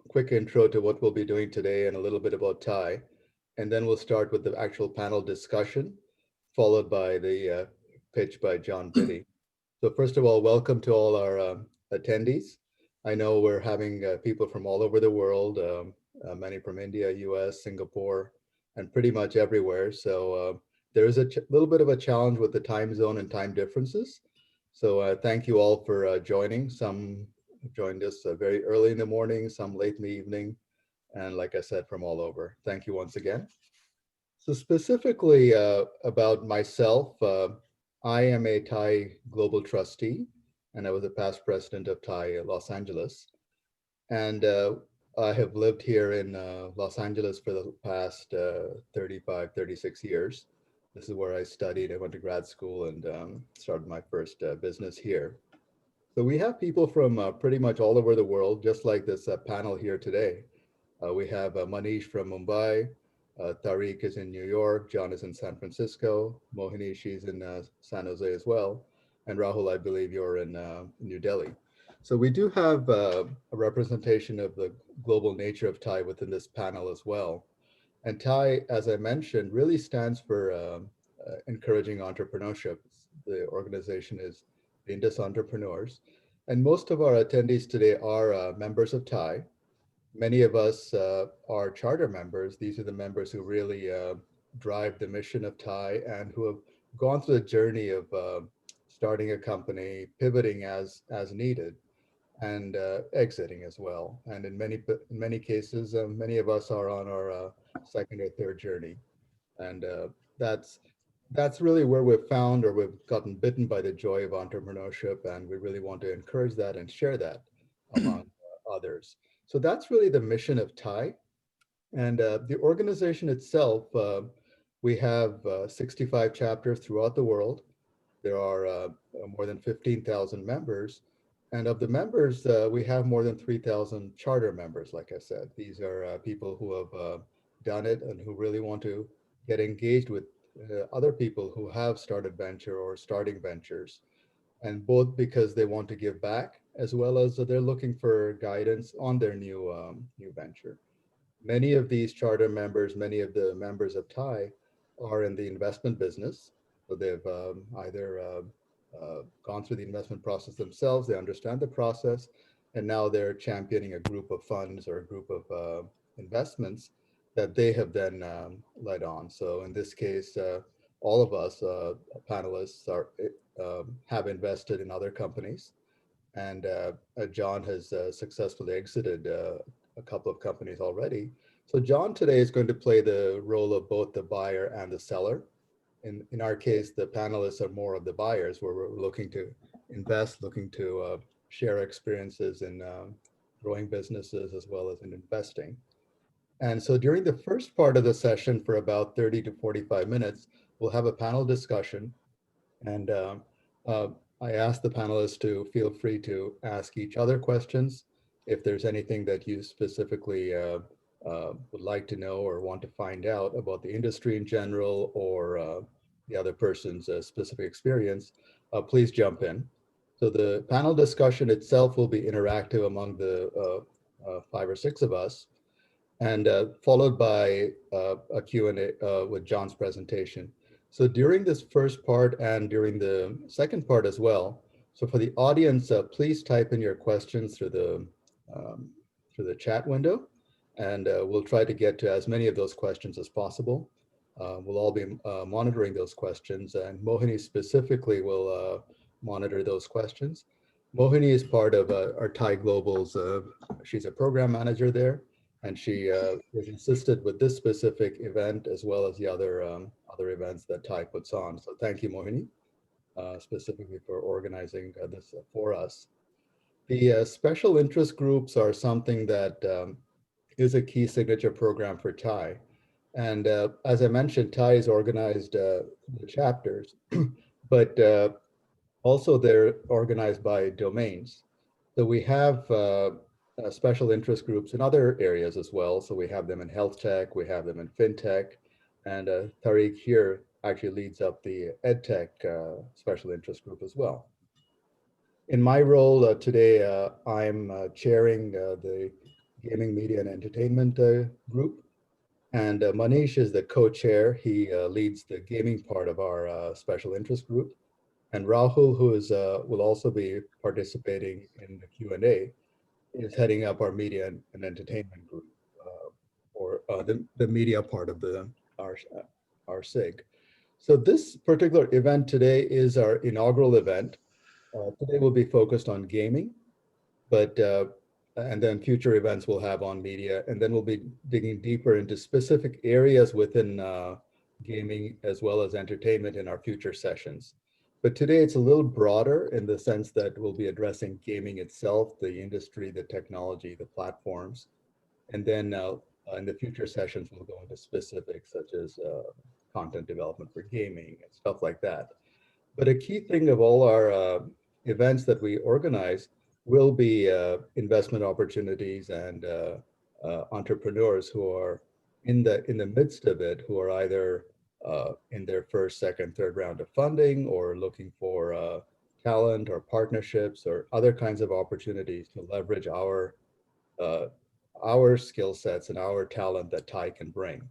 quick intro to what we'll be doing today and a little bit about Thai. And then we'll start with the actual panel discussion, followed by the pitch by John Vitti. So first of all, welcome to all our attendees. I know we're having people from all over the world, many from India, US, Singapore, and pretty much everywhere. So there is a little bit of a challenge with the time zone and time differences. So thank you all for joining. Some joined us very early in the morning, some late in the evening, and like I said, from all over. Thank you once again. So specifically about myself, I am a Thai global trustee, and I was a past president of Thai Los Angeles. And I have lived here in Los Angeles for the past 35, 36 years. This is where I studied. I went to grad school and started my first business here. So we have people from pretty much all over the world, just like this panel here today. We have Manish from Mumbai, Tariq is in New York, John is in San Francisco, Mohini, she's in San Jose as well, and Rahul, I believe you're in New Delhi. So we do have a representation of the global nature of Thai within this panel as well. And Thai, as I mentioned, really stands for encouraging entrepreneurship. The organization is the Indus Entrepreneurs. And most of our attendees today are members of Thai. Many of us are charter members. These are the members who really drive the mission of Thai and who have gone through the journey of starting a company, pivoting as needed, and exiting as well. And in many cases, many of us are on our second or third journey, and that's that's really where we've found or we've gotten bitten by the joy of entrepreneurship, and we really want to encourage that and share that among others. So that's really the mission of Thai. And the organization itself, we have 65 chapters throughout the world. There are more than 15,000 members. And of the members, we have more than 3,000 charter members, like I said. These are people who have done it and who really want to get engaged with other people who have started venture or starting ventures, and both because they want to give back as well as they're looking for guidance on their new venture. Many of these charter members, many of the members of Thai are in the investment business. So they've either gone through the investment process themselves, they understand the process, and now they're championing a group of funds or a group of investments that they have then led on. So in this case, all of us panelists have invested in other companies, and John has successfully exited a couple of companies already. So John today is going to play the role of both the buyer and the seller. In our case, the panelists are more of the buyers, where we're looking to invest, looking to share experiences in growing businesses as well as in investing. And so during the first part of the session for about 30 to 45 minutes, we'll have a panel discussion. And uh, I ask the panelists to feel free to ask each other questions. If there's anything that you specifically would like to know or want to find out about the industry in general or the other person's specific experience, please jump in. So the panel discussion itself will be interactive among the 5 or 6 of us, and followed by a Q&A with John's presentation. So during this first part and during the second part as well, so for the audience, please type in your questions um, through the chat window, and we'll try to get to as many of those questions as possible. We'll all be monitoring those questions, and Mohini specifically will monitor those questions. Mohini is part of our Thai Global's, she's a program manager there, and she is assisted with this specific event as well as the other events that Thai puts on. So thank you, Mohini, specifically for organizing this for us. The special interest groups are something that is a key signature program for Thai. And as I mentioned, Thai is organized the chapters, but also they're organized by domains. So we have special interest groups in other areas as well. So we have them in health tech, we have them in fintech, and Tariq here actually leads up the ed tech special interest group as well. In my role today, I'm chairing the Gaming, Media, and Entertainment Group. And Manish is the co-chair. He leads the gaming part of our special interest group. And Rahul, who will also be participating in the Q&A, is heading up our media and entertainment group, or the media part of our, our SIG. So this particular event today is our inaugural event. Today will be focused on gaming, but and then future events we'll have on media, and then we'll be digging deeper into specific areas within gaming as well as entertainment in our future sessions. But today it's a little broader in the sense that we'll be addressing gaming itself, the industry, the technology, the platforms, and then in the future sessions we'll go into specifics such as content development for gaming and stuff like that. But a key thing of all our events that we organize will be investment opportunities and entrepreneurs who are in the midst of it, who are either in their first, second, third round of funding, or looking for talent or partnerships or other kinds of opportunities to leverage uh, our skill sets and our talent that TIE can bring.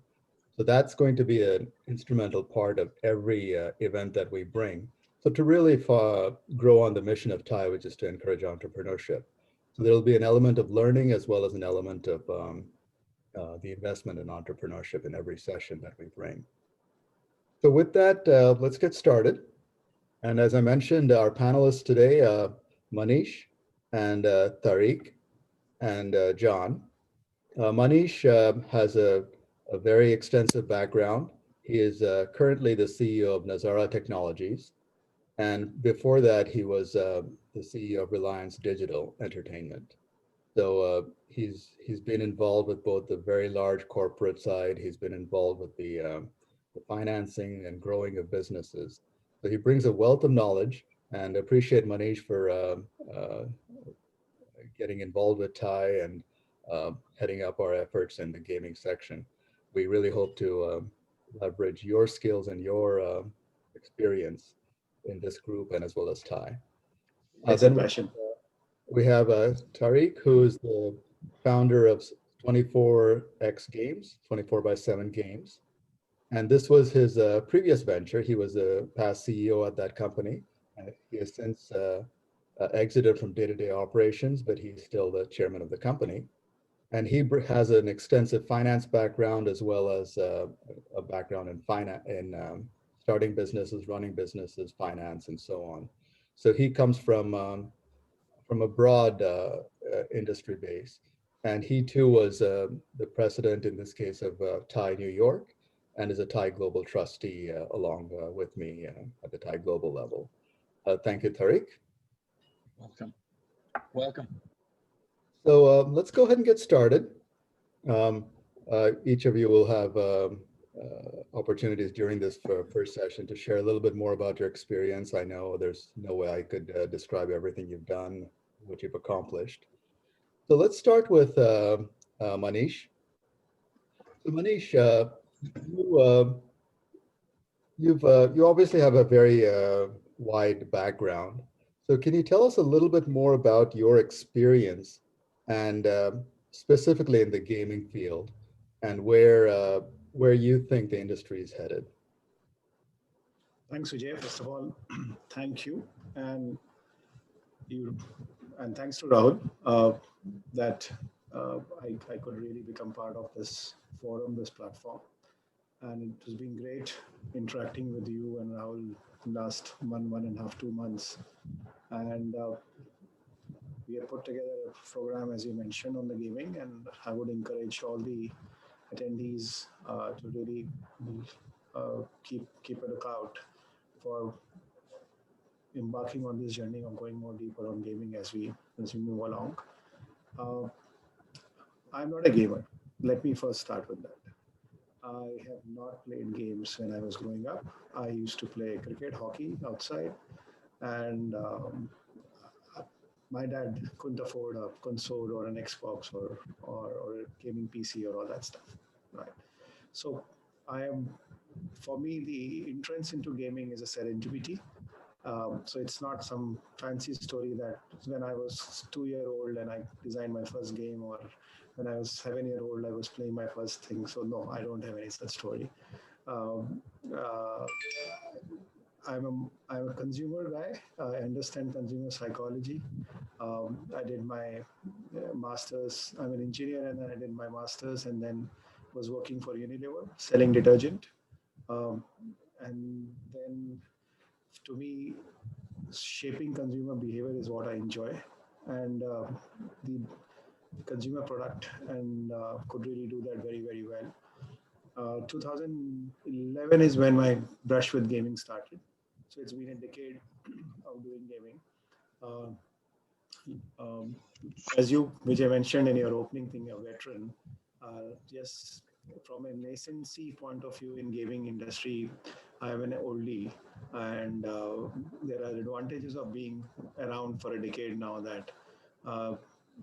So that's going to be an instrumental part of every event that we bring. So to really grow on the mission of TIE, which is to encourage entrepreneurship. So there'll be an element of learning as well as an element of the investment in entrepreneurship in every session that we bring. So with that, let's get started. And as I mentioned, our panelists today, Manish and Tariq and John. Manish has a very extensive background. He is currently the CEO of Nazara Technologies. And before that, he was the CEO of Reliance Digital Entertainment. So he's been involved with both the very large corporate side. He's been involved with the financing and growing of businesses. So he brings a wealth of knowledge, and appreciate Manish for getting involved with TIE and heading up our efforts in the gaming section. We really hope to leverage your skills and your experience in this group and as well as TIE. It's a Then passion. we have Tariq, who is the founder of 24X Games, 24 by 7 Games. And this was his previous venture. He was a past CEO at that company. He has since exited from day-to-day operations, but he's still the chairman of the company. And he has an extensive finance background as well as a background in finance, in starting businesses, running businesses, finance, and so on. So he comes from a broad industry base. And he too was the president, in this case, of TIE New York, and is a TIE Global trustee along with me at the TIE Global level. Thank you, Tariq. Welcome. Welcome. So let's go ahead and get started. Um, each of you will have opportunities during this first session to share a little bit more about your experience. I know there's no way I could describe everything you've done, what you've accomplished. So let's start with Manish. So Manish, you, you obviously have a very wide background. So can you tell us a little bit more about your experience and specifically in the gaming field and where you think the industry is headed? Thanks, Vijay. First of all, thank you, and you, and thanks to Rahul that I could really become part of this forum, this platform, and it has been great interacting with you and Rahul last 1.5, 2 months, and we have put together a program, as you mentioned, on the gaming, and I would encourage all the attendees to really keep a lookout for embarking on this journey of going more deeper on gaming as we move along. Uh, I'm not a gamer. Let me first start with that. I have not played games when I was growing up. I used to play cricket, hockey outside, and my dad couldn't afford a console or an Xbox or a gaming PC or all that stuff, right? So I am, for me, the entrance into gaming is a serendipity. So it's not some fancy story that when I was 2 year old and I designed my first game or when I was 7 years old, I was playing my first thing. So no, I don't have any such story. Um, uh, I'm a consumer guy. I understand consumer psychology. I did my master's. I'm an engineer, and then I did my master's, and then was working for Unilever selling detergent. Um, and then, to me, shaping consumer behavior is what I enjoy, and the consumer product, and could really do that very, very well. 2011 is when my brush with gaming started. So it's been a decade of doing gaming. Uh, um, as you, Vijay, mentioned in your opening thing, a veteran. Yes, from a nascency point of view in gaming industry, I am an oldie, and there are advantages of being around for a decade now. That uh,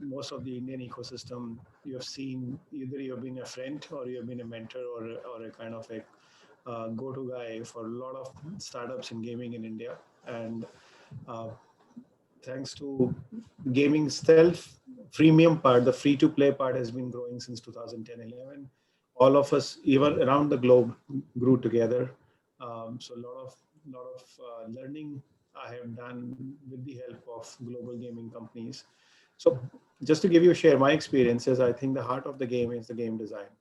most of the Indian ecosystem you have seen, either you have been a friend or you have been a mentor, or a kind of a go-to guy for a lot of startups in gaming in India. And uh, thanks to gaming self freemium part, the free to play part has been growing since 2010-11. All of us, even around the globe, grew together. So a lot of learning I have done with the help of global gaming companies. So just to give you share my experiences, I think the heart of the game is the game design.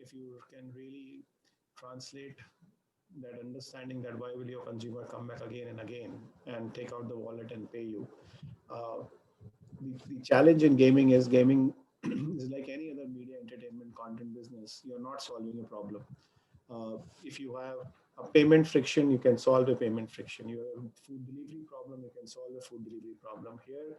If you can really translate that understanding, that why will your consumer come back again and again and take out the wallet and pay you. Uh, the challenge in gaming is like any other media entertainment content business. You're not solving a problem. If you have a payment friction, you can solve a payment friction. You have a food delivery problem, you can solve a food delivery problem. Here,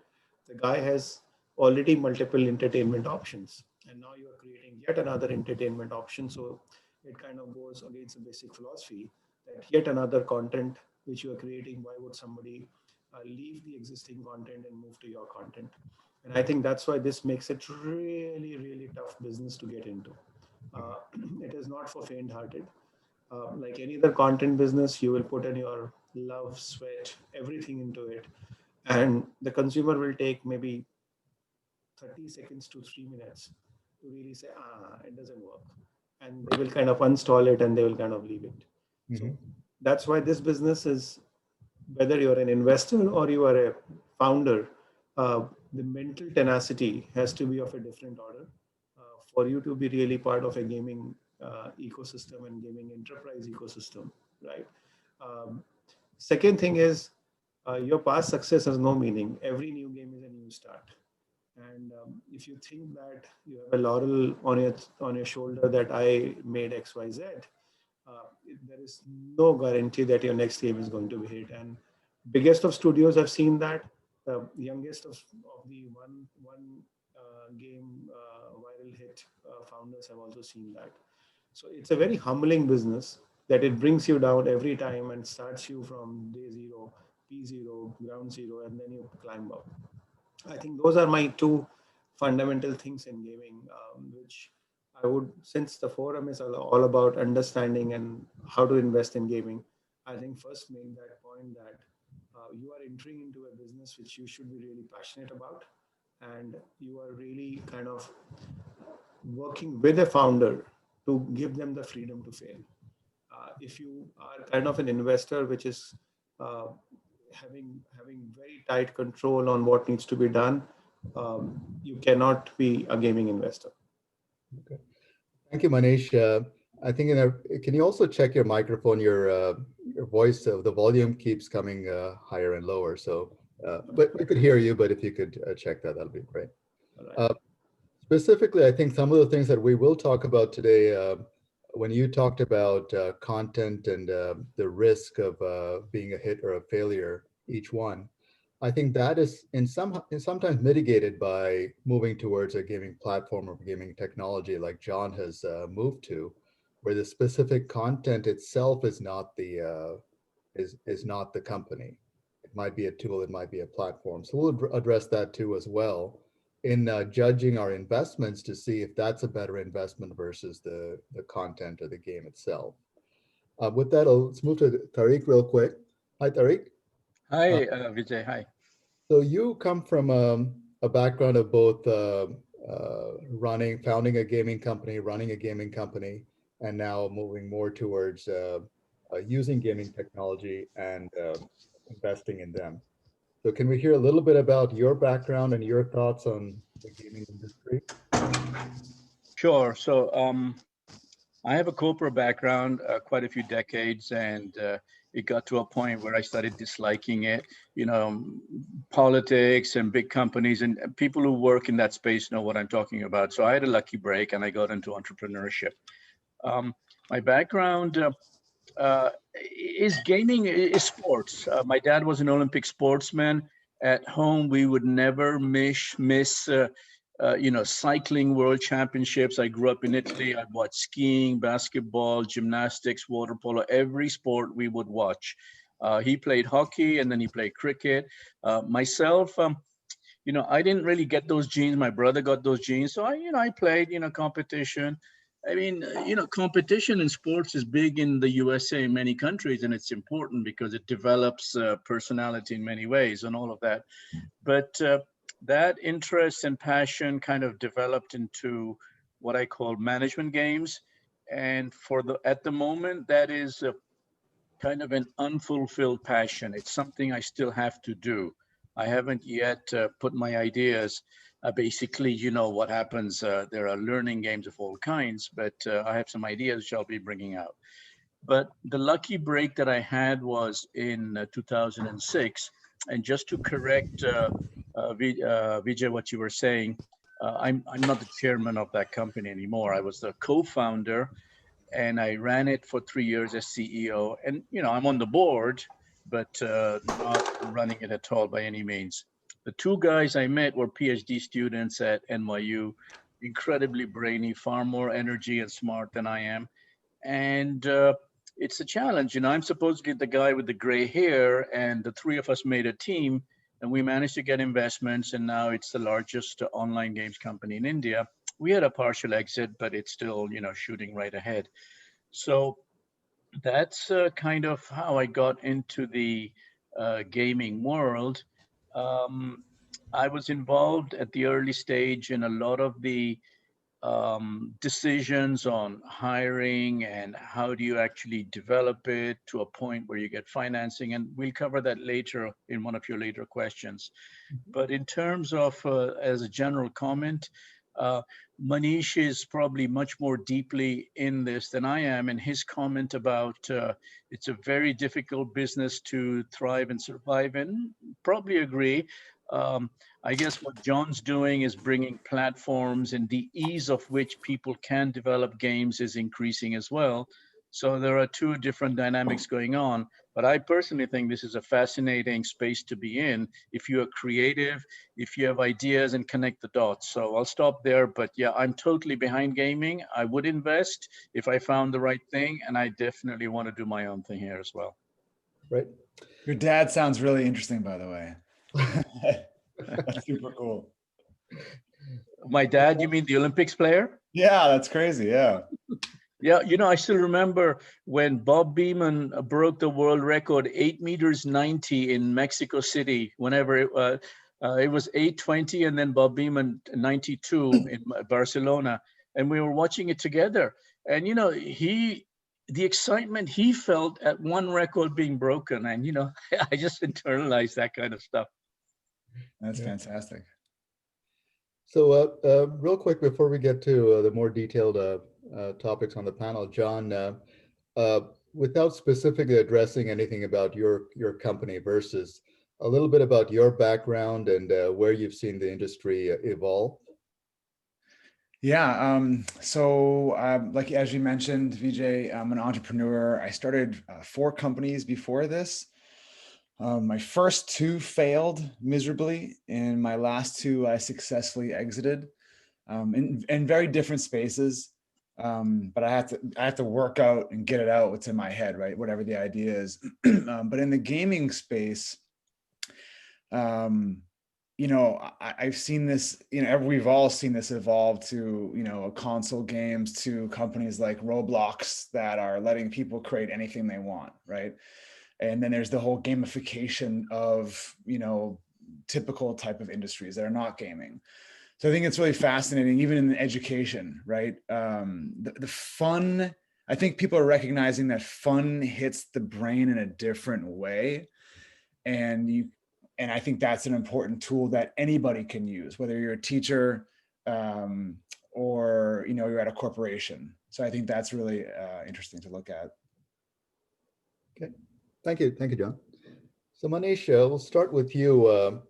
the guy has already multiple entertainment options, and now you are creating yet another entertainment option. So it kind of goes against the basic philosophy that yet another content which you are creating, why would somebody leave the existing content and move to your content? And I think that's why this makes it really, really tough business to get into. Uh, it is not for faint-hearted. Like any other content business, you will put in your love, sweat, everything into it, and the consumer will take maybe 30 seconds to 3 minutes to really say, it doesn't work, and they will kind of uninstall it and they will kind of leave it. So Mhm. that's why this business is, whether you're an investor or you are a founder, the mental tenacity has to be of a different order for you to be really part of a gaming ecosystem and gaming enterprise ecosystem, right? Um, Second thing is your past success has no meaning. Every new game is a new start. And if you think that you have a laurel on your shoulder that I made X, Y, Z, there is no guarantee that your next game is going to be hit. And biggest of studios have seen that. The youngest of the one game viral hit founders have also seen that. So it's a very humbling business that it brings you down every time and starts you from day zero, P0, ground zero, and then you climb up. I think those are my two fundamental things in gaming, which I would, since the forum is all about understanding and how to invest in gaming, I think first make that point that you are entering into a business which you should be really passionate about, and you are really kind of working with a founder to give them the freedom to fail. If you are kind of an investor which is uh, having very tight control on what needs to be done, you cannot be a gaming investor. Okay. Thank you, Manish. I think can you also check your microphone? Your voice, the volume keeps coming higher and lower. So, but we could hear you. But if you could check that, that'll be great. All right. Specifically, I think some of the things that we will talk about today, when you talked about content and the risk of being a hit or a failure, each one, I think that is sometimes mitigated by moving towards a gaming platform or gaming technology like John has moved to, where the specific content itself is not is not the company. It might be a tool, it might be a platform. So we'll address that too as well in judging our investments to see if that's a better investment versus the content or the game itself. With that, let's move to Tariq real quick. Hi, Tariq. Hi, Vijay. Hi. So you come from a background of both founding a gaming company, running a gaming company, and now moving more towards using gaming technology and investing in them. So can we hear a little bit about your background and your thoughts on the gaming industry? Sure. So I have a corporate background, quite a few decades, and it got to a point where I started disliking it. You know, politics and big companies and people who work in that space know what I'm talking about. So I had a lucky break and I got into entrepreneurship. My background is gaming, is sports. My dad was an Olympic sportsman. At home, we would never miss cycling world championships. I grew up in Italy. I watched skiing, basketball, gymnastics, water polo, every sport we would watch. He played hockey and then he played cricket. Myself, I didn't really get those genes. My brother got those genes. So I played, competition. I mean, competition in sports is big in the USA in many countries, and it's important because it develops personality in many ways and all of that. But that interest and passion kind of developed into what I call management games. And at the moment, that is kind of an unfulfilled passion. It's something I still have to do. I haven't yet put my ideas. Basically, what happens. There are learning games of all kinds, but I have some ideas which I'll be bringing out. But the lucky break that I had was in 2006. And just to correct Vijay, what you were saying, I'm not the chairman of that company anymore. I was the co-founder, and I ran it for 3 years as CEO. And I'm on the board, but not running it at all by any means. The two guys I met were PhD students at NYU, incredibly brainy, far more energy and smart than I am. And it's a challenge. I'm supposedly the guy with the gray hair, and the three of us made a team, and we managed to get investments, and now it's the largest online games company in India. We had a partial exit, but it's still, shooting right ahead. So that's kind of how I got into the gaming world. Um, I was involved at the early stage in a lot of the decisions on hiring and how do you actually develop it to a point where you get financing. And we'll cover that later in one of your later questions. But in terms of, as a general comment, uh, Manish is probably much more deeply in this than I am. And his comment about it's a very difficult business to thrive and survive in, probably agree. Um, I guess what John's doing is bringing platforms, and the ease of which people can develop games is increasing as well. So there are two different dynamics going on. But I personally think this is a fascinating space to be in if you are creative, if you have ideas and connect the dots. So I'll stop there. But yeah, I'm totally behind gaming. I would invest if I found the right thing. And I definitely want to do my own thing here as well. Right. Your dad sounds really interesting, by the way. That's super cool. My dad, you mean the Olympics player? Yeah, that's crazy. Yeah. Yeah, I still remember when Bob Beamon broke the world record, 8 meters 90 in Mexico City. Whenever it was 8:20, and then Bob Beamon 92 in Barcelona, and we were watching it together. And the excitement he felt at one record being broken, and I just internalized that kind of stuff. That's fantastic. So real quick before we get to the more detailed topics on the panel, John, without specifically addressing anything about your company versus a little bit about your background and where you've seen the industry evolve. Yeah. Like as you mentioned, Vijay, I'm an entrepreneur. I started 4 companies before this. My first 2 failed miserably, and my last 2 I successfully exited in very different spaces. But I have to work out and get it out what's in my head, right? Whatever the idea is. But in the gaming space, I've seen this, we've all seen this evolve to, console games, to companies like Roblox that are letting people create anything they want, right? And then there's the whole gamification of, typical type of industries that are not gaming. So I think it's really fascinating, even in education, right? The fun, I think people are recognizing that fun hits the brain in a different way. And I think that's an important tool that anybody can use, whether you're a teacher or you're at a corporation. So I think that's really interesting to look at. Okay, thank you, John. So Manish, we'll start with you.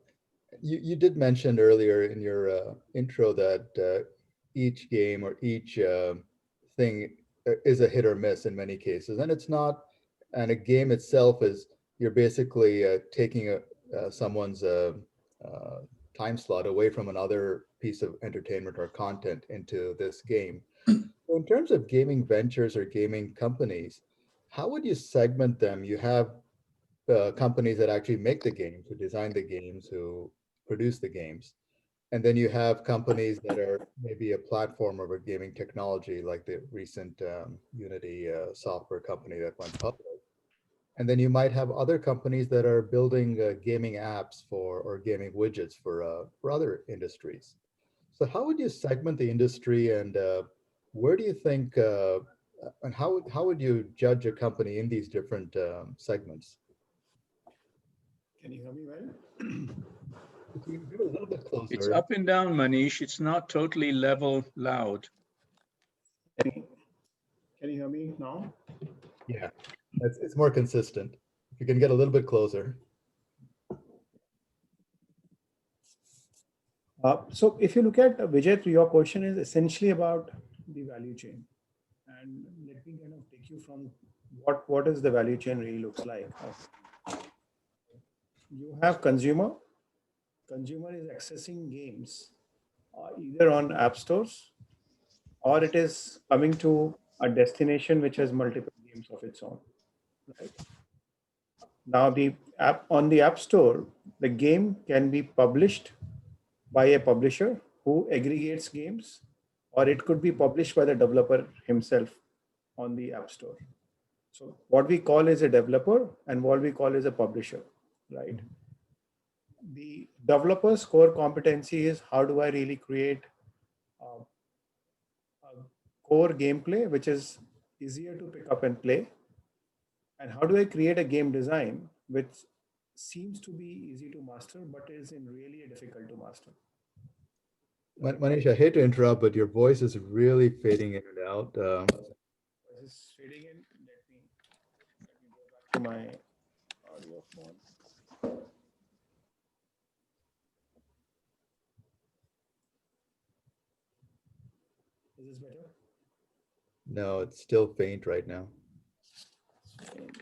You did mention earlier in your intro that each game or each thing is a hit or miss in many cases, and it's not. And a game itself is you're basically taking someone's time slot away from another piece of entertainment or content into this game. So in terms of gaming ventures or gaming companies, how would you segment them? You have companies that actually make the games, who design the games, who produce the games. And then you have companies that are maybe a platform of a gaming technology, like the recent Unity software company that went public. And then you might have other companies that are building gaming apps or gaming widgets for other industries. So how would you segment the industry, and where do you think, and how would you judge a company in these different segments? Can you hear me well? If you get a little bit It's closer. up and down, Manish. It's not totally level loud. Can you hear me now? Yeah, it's more consistent. If you can get a little bit closer. So if you look at Vijay, your question is essentially about the value chain. And let me kind of take you from what is the value chain really looks like. You have consumer. Consumer is accessing games either on app stores, or it is coming to a destination which has multiple games of its own. Right? Now the app on the app store, the game can be published by a publisher who aggregates games, or it could be published by the developer himself on the app store. So what we call is a developer and what we call is a publisher, right? The developer's core competency is how do I really create a core gameplay which is easier to pick up and play, and how do I create a game design which seems to be easy to master but is in really difficult to master. Manish, I hate to interrupt, but your voice is really fading in and out. This is fading in. Let me go back to my audio phone. Is this better? No, it's still faint right now. Faint.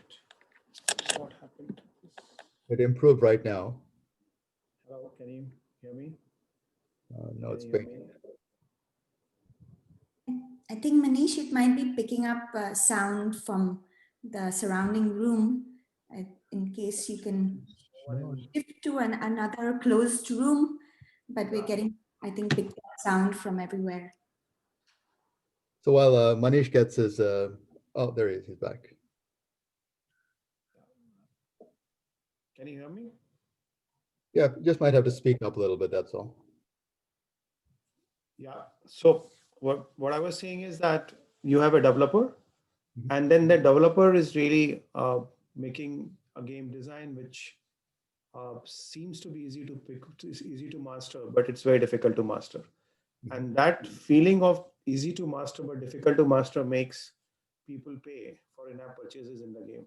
What happened? It improved right now. Hello, can you hear me? No, it's Can you hear faint. me? I think, Manish, it might be picking up sound from the surrounding room. In case you can shift to another closed room, but we're getting, I think, picked up sound from everywhere. So while Manish gets his, oh, there he is, he's back. Can you hear me? Yeah, just might have to speak up a little bit, that's all. Yeah. So what I was saying is that you have a developer, and then the developer is really making a game design which seems to be easy to pick, easy to master, but it's very difficult to master. And that feeling of easy to master but difficult to master makes people pay for in-app purchases in the game.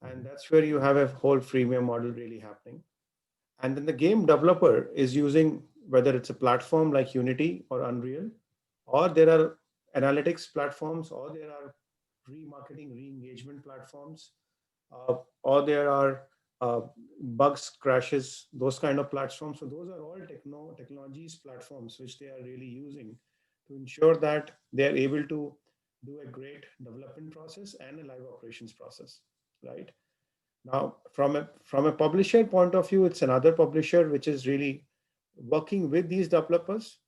And that's where you have a whole freemium model really happening. And then the game developer is using, whether it's a platform like Unity or Unreal, or there are analytics platforms, or there are remarketing, re-engagement platforms, or there are bugs, crashes, those kind of platforms. So those are all technologies platforms which they are really using to ensure that they are able to do a great development process and a live operations process, right? Now, from a publisher point of view, it's another publisher which is really working with these developers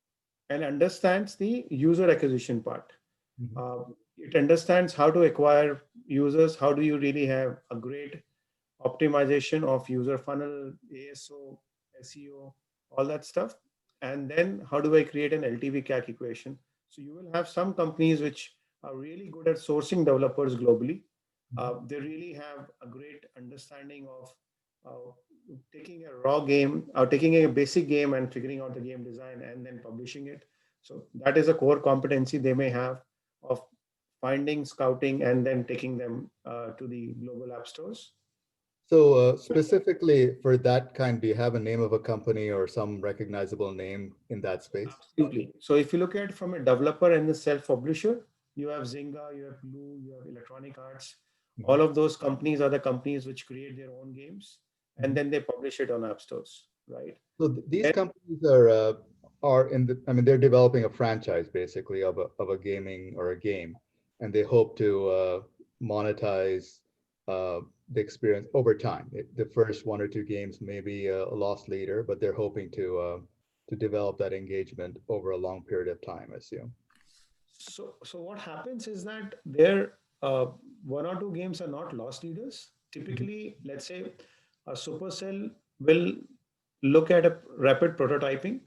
and understands the user acquisition part. It understands how to acquire users. How do you really have a great optimization of user funnel, ASO, SEO, all that stuff. and then how do I create an LTV CAC equation? So you will have some companies which are really good at sourcing developers globally. They really have a great understanding of taking a raw game or taking a basic game and figuring out the game design and then publishing it. So that is a core competency they may have of finding, scouting, and then taking them to the global app stores. So specifically for that kind, do you have a name of a company or some recognizable name in that space? Absolutely. So if you look at from a developer and the self-publisher, you have Zynga, you have Blue, you have Electronic Arts. All of those companies are the companies which create their own games and then they publish it on app stores, right? So these Then, companies are in the, I mean, they're developing a franchise basically of a gaming or a game, and they hope to monetize the experience over time. The first one or two games may be a loss leader, but they're hoping to develop that engagement over a long period of time, I assume. so what happens is that their one or two games are not loss leaders. Typically, let's say a Supercell will look at a rapid prototyping.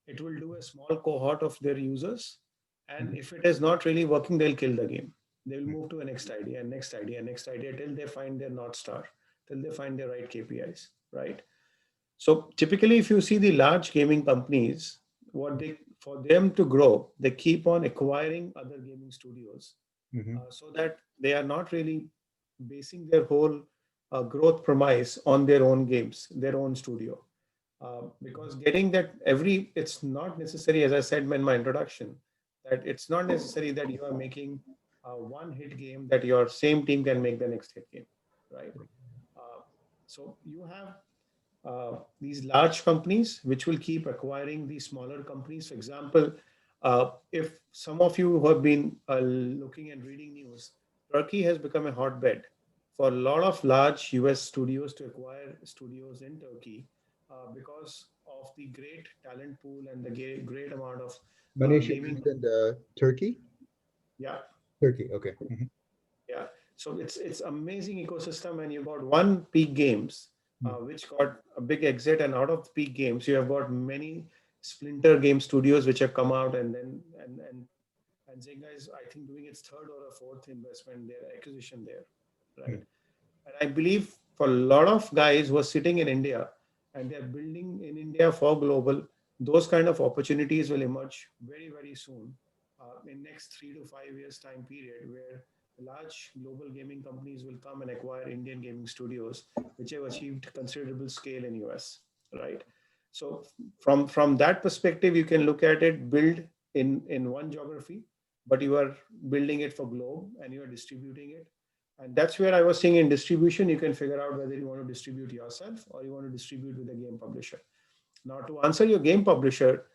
It will do a small cohort of their users, and if it is not really working, they'll kill the game. They will move to a next idea and next idea and next idea till they find their North Star, till they find their right KPIs, right? So typically, if you see the large gaming companies, what they for them to grow, they keep on acquiring other gaming studios, Mhm. so that they are not really basing their whole growth premise on their own games, their own studio. Because getting that it's not necessary, as I said in my introduction, that it's not necessary that you are making one hit game that your same team can make the next hit game, right? Uh, so you have these large companies which will keep acquiring these smaller companies. For example, if some of you who have been looking and reading news, Turkey has become a hotbed for a lot of large US studios to acquire studios in Turkey because of the great talent pool and the great amount of Manish, you gaming. mentioned Turkey? Yeah, Turkey, okay. Mhm. yeah. So it's amazing ecosystem, and you got one Peak Games, which got a big exit, and out of Peak Games, you have got many splinter game studios which have come out, and then and Zynga is, I think, doing its third or a fourth investment there, acquisition there, right? And I believe for a lot of guys who are sitting in India and they're building in India for global, those kind of opportunities will emerge very, very soon in next 3 to 5 years time period where large global gaming companies will come and acquire Indian gaming studios, which have achieved considerable scale in US, right? So from that perspective, you can look at it, build in one geography, but you are building it for globe and you are distributing it, and that's where I was saying in distribution, you can figure out whether you want to distribute yourself or you want to distribute with a game publisher. Now, to answer your game publisher,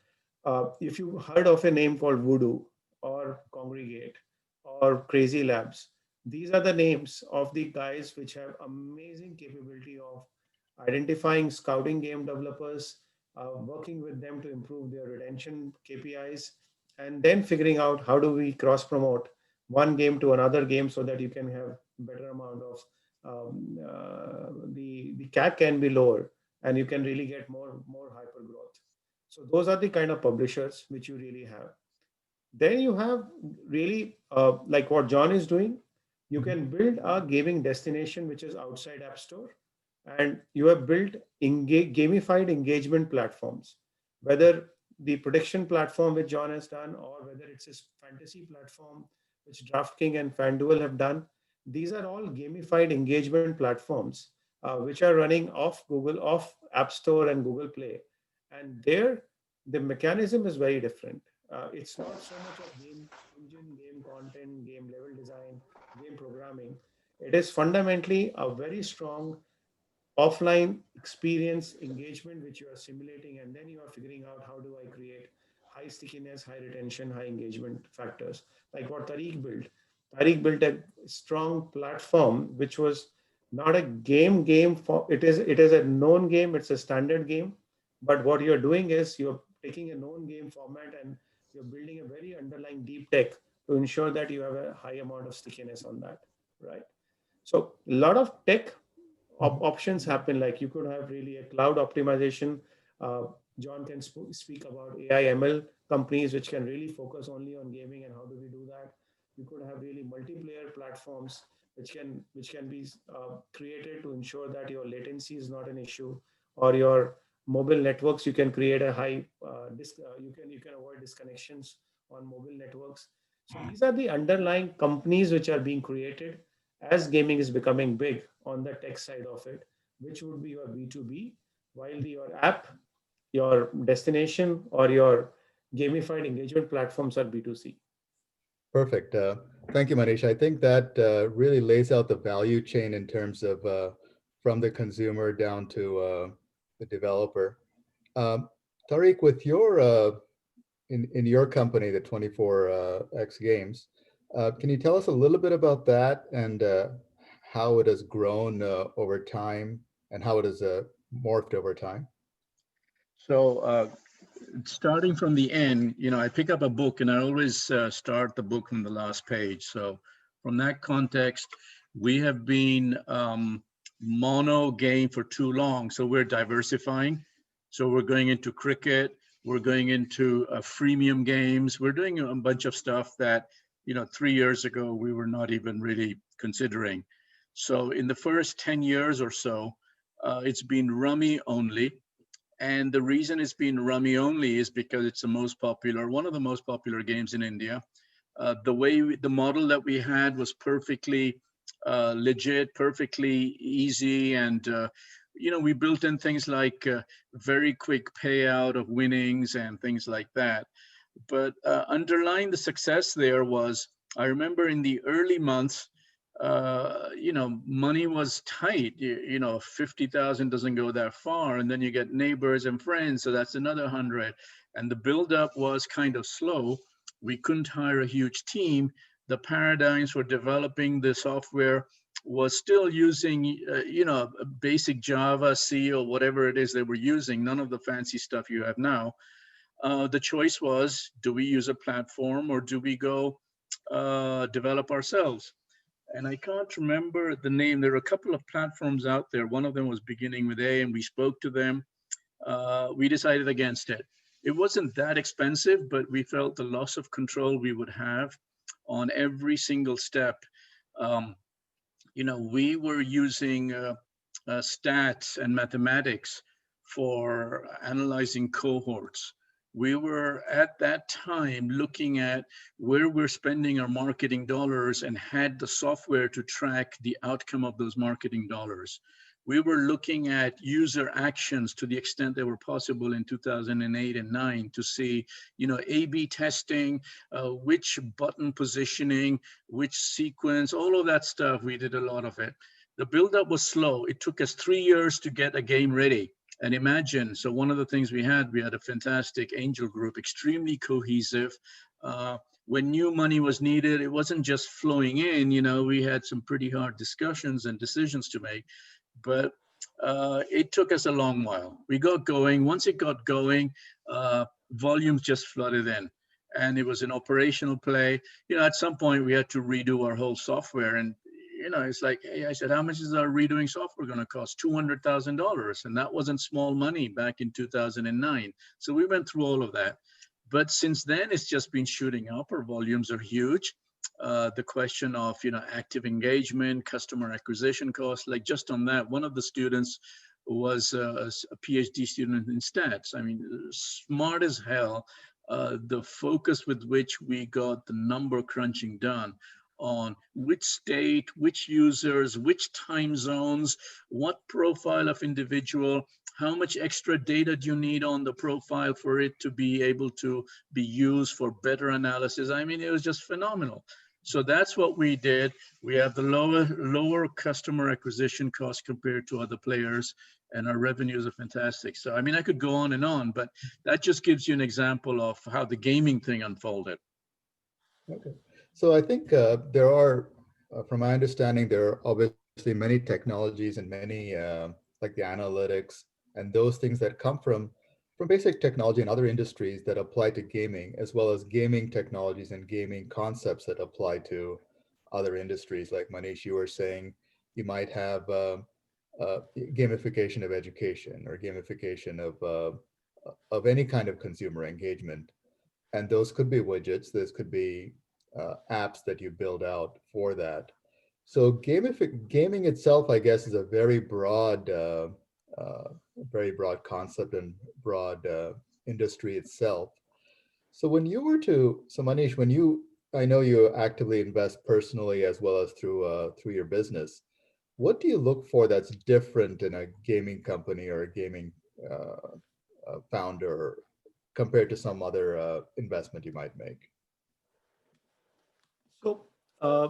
if you heard of a name called Voodoo or Congregate or Crazy Labs, these are the names of the guys which have amazing capability of identifying, scouting game developers, working with them to improve their retention KPIs, and then figuring out how do we cross promote one game to another game so that you can have better amount of the CAC can be lower and you can really get more hyper growth. So those are the kind of publishers which you really have. Then you have really like what John is doing. You can build a gaming destination which is outside App Store, and you have built gamified engagement platforms, whether the prediction platform which John has done, or whether it's his fantasy platform which DraftKings and FanDuel have done. These are all gamified engagement platforms which are running off Google, off App Store and Google Play, and there the mechanism is very different. It's not so much of game engine, game content, game level design, game programming. It is fundamentally a very strong offline experience engagement which you are simulating, and then you are figuring out how do I create high stickiness, high retention, high engagement factors, like what Tariq built a strong platform which was not a game for it is a known game, it's a standard game, but what you're doing is you're taking a known game format and you're building a very underlying deep tech to ensure that you have a high amount of stickiness on that, right? So a lot of tech options happen. Like you could have really a cloud optimization, uh, John can speak about AI ML companies which can really focus only on gaming, and how do we do that. You could have really multiplayer platforms which can be created to ensure that your latency is not an issue, or your mobile networks. You can create a high you can avoid disconnections on mobile networks. So these are the underlying companies which are being created as gaming is becoming big on the tech side of it, which would be your B2B, while your app, your destination, or your gamified engagement platforms are B2C. Perfect. Thank you, Manish. I think that really lays out the value chain in terms of from the consumer down to the developer. Um, Tariq, with your in your company, the 24X Games, can you tell us a little bit about that and how it has grown over time and how it has morphed over time? So starting from the end, I pick up a book and I always start the book from the last page. So from that context, we have been mono game for too long. So we're diversifying. So we're going into cricket, we're going into freemium games. We're doing a bunch of stuff that, 3 years ago, we were not even really considering. So in the first 10 years or so, it's been rummy only. And the reason it's been rummy only is because it's the most popular, one of the most popular games in India. The model that we had was perfectly legit, perfectly easy. And, we built in things like very quick payout of winnings and things like that. But underlying the success there was, I remember in the early months, money was tight. 50,000 doesn't go that far. And then you get neighbors and friends. So that's another 100. And the buildup was kind of slow. We couldn't hire a huge team. The paradigms for developing the software was still using, basic Java, C, or whatever it is they were using, none of the fancy stuff you have now. The choice was, do we use a platform or do we go develop ourselves? And I can't remember the name. There are a couple of platforms out there. One of them was beginning with A, and we spoke to them. We decided against it. It wasn't that expensive, but we felt the loss of control we would have on every single step. We were using stats and mathematics for analyzing cohorts. We were at that time looking at where we're spending our marketing dollars and had the software to track the outcome of those marketing dollars. We were looking at user actions to the extent they were possible in 2008 and 9 to see, A/B testing, which button positioning, which sequence, all of that stuff. We did a lot of it. The buildup was slow. It took us 3 years to get a game ready. And imagine, so one of the things we had a fantastic angel group, extremely cohesive. When new money was needed, it wasn't just flowing in, we had some pretty hard discussions and decisions to make, but it took us a long while. We got going. Once it got going, volumes just flooded in. And it was an operational play. At some point we had to redo our whole software. And it's like, hey, I said, how much is our redoing software going to cost? $200,000. And that wasn't small money back in 2009. So we went through all of that. But since then, it's just been shooting up. Our volumes are huge. The question of, active engagement, customer acquisition costs, like just on that, one of the students was a PhD student in stats. I mean, smart as hell. The focus with which we got the number crunching done on which state, which users, which time zones, what profile of individual, how much extra data do you need on the profile for it to be able to be used for better analysis? I mean, it was just phenomenal. So that's what we did. We have the lower customer acquisition cost compared to other players, and our revenues are fantastic. So, I mean, I could go on, but that just gives you an example of how the gaming thing unfolded. Okay. So I think there are, from my understanding, there are obviously many technologies and many like the analytics and those things that come from basic technology and other industries that apply to gaming, as well as gaming technologies and gaming concepts that apply to other industries. Like Manish, you were saying, you might have gamification of education or gamification of any kind of consumer engagement. And those could be widgets, those could be apps that you build out for that. So gaming itself, I guess, is a very broad concept and broad industry itself. So Manish, I know you actively invest personally as well as through your business. What do you look for that's different in a gaming company or a gaming founder compared to some other investment you might make? So, uh,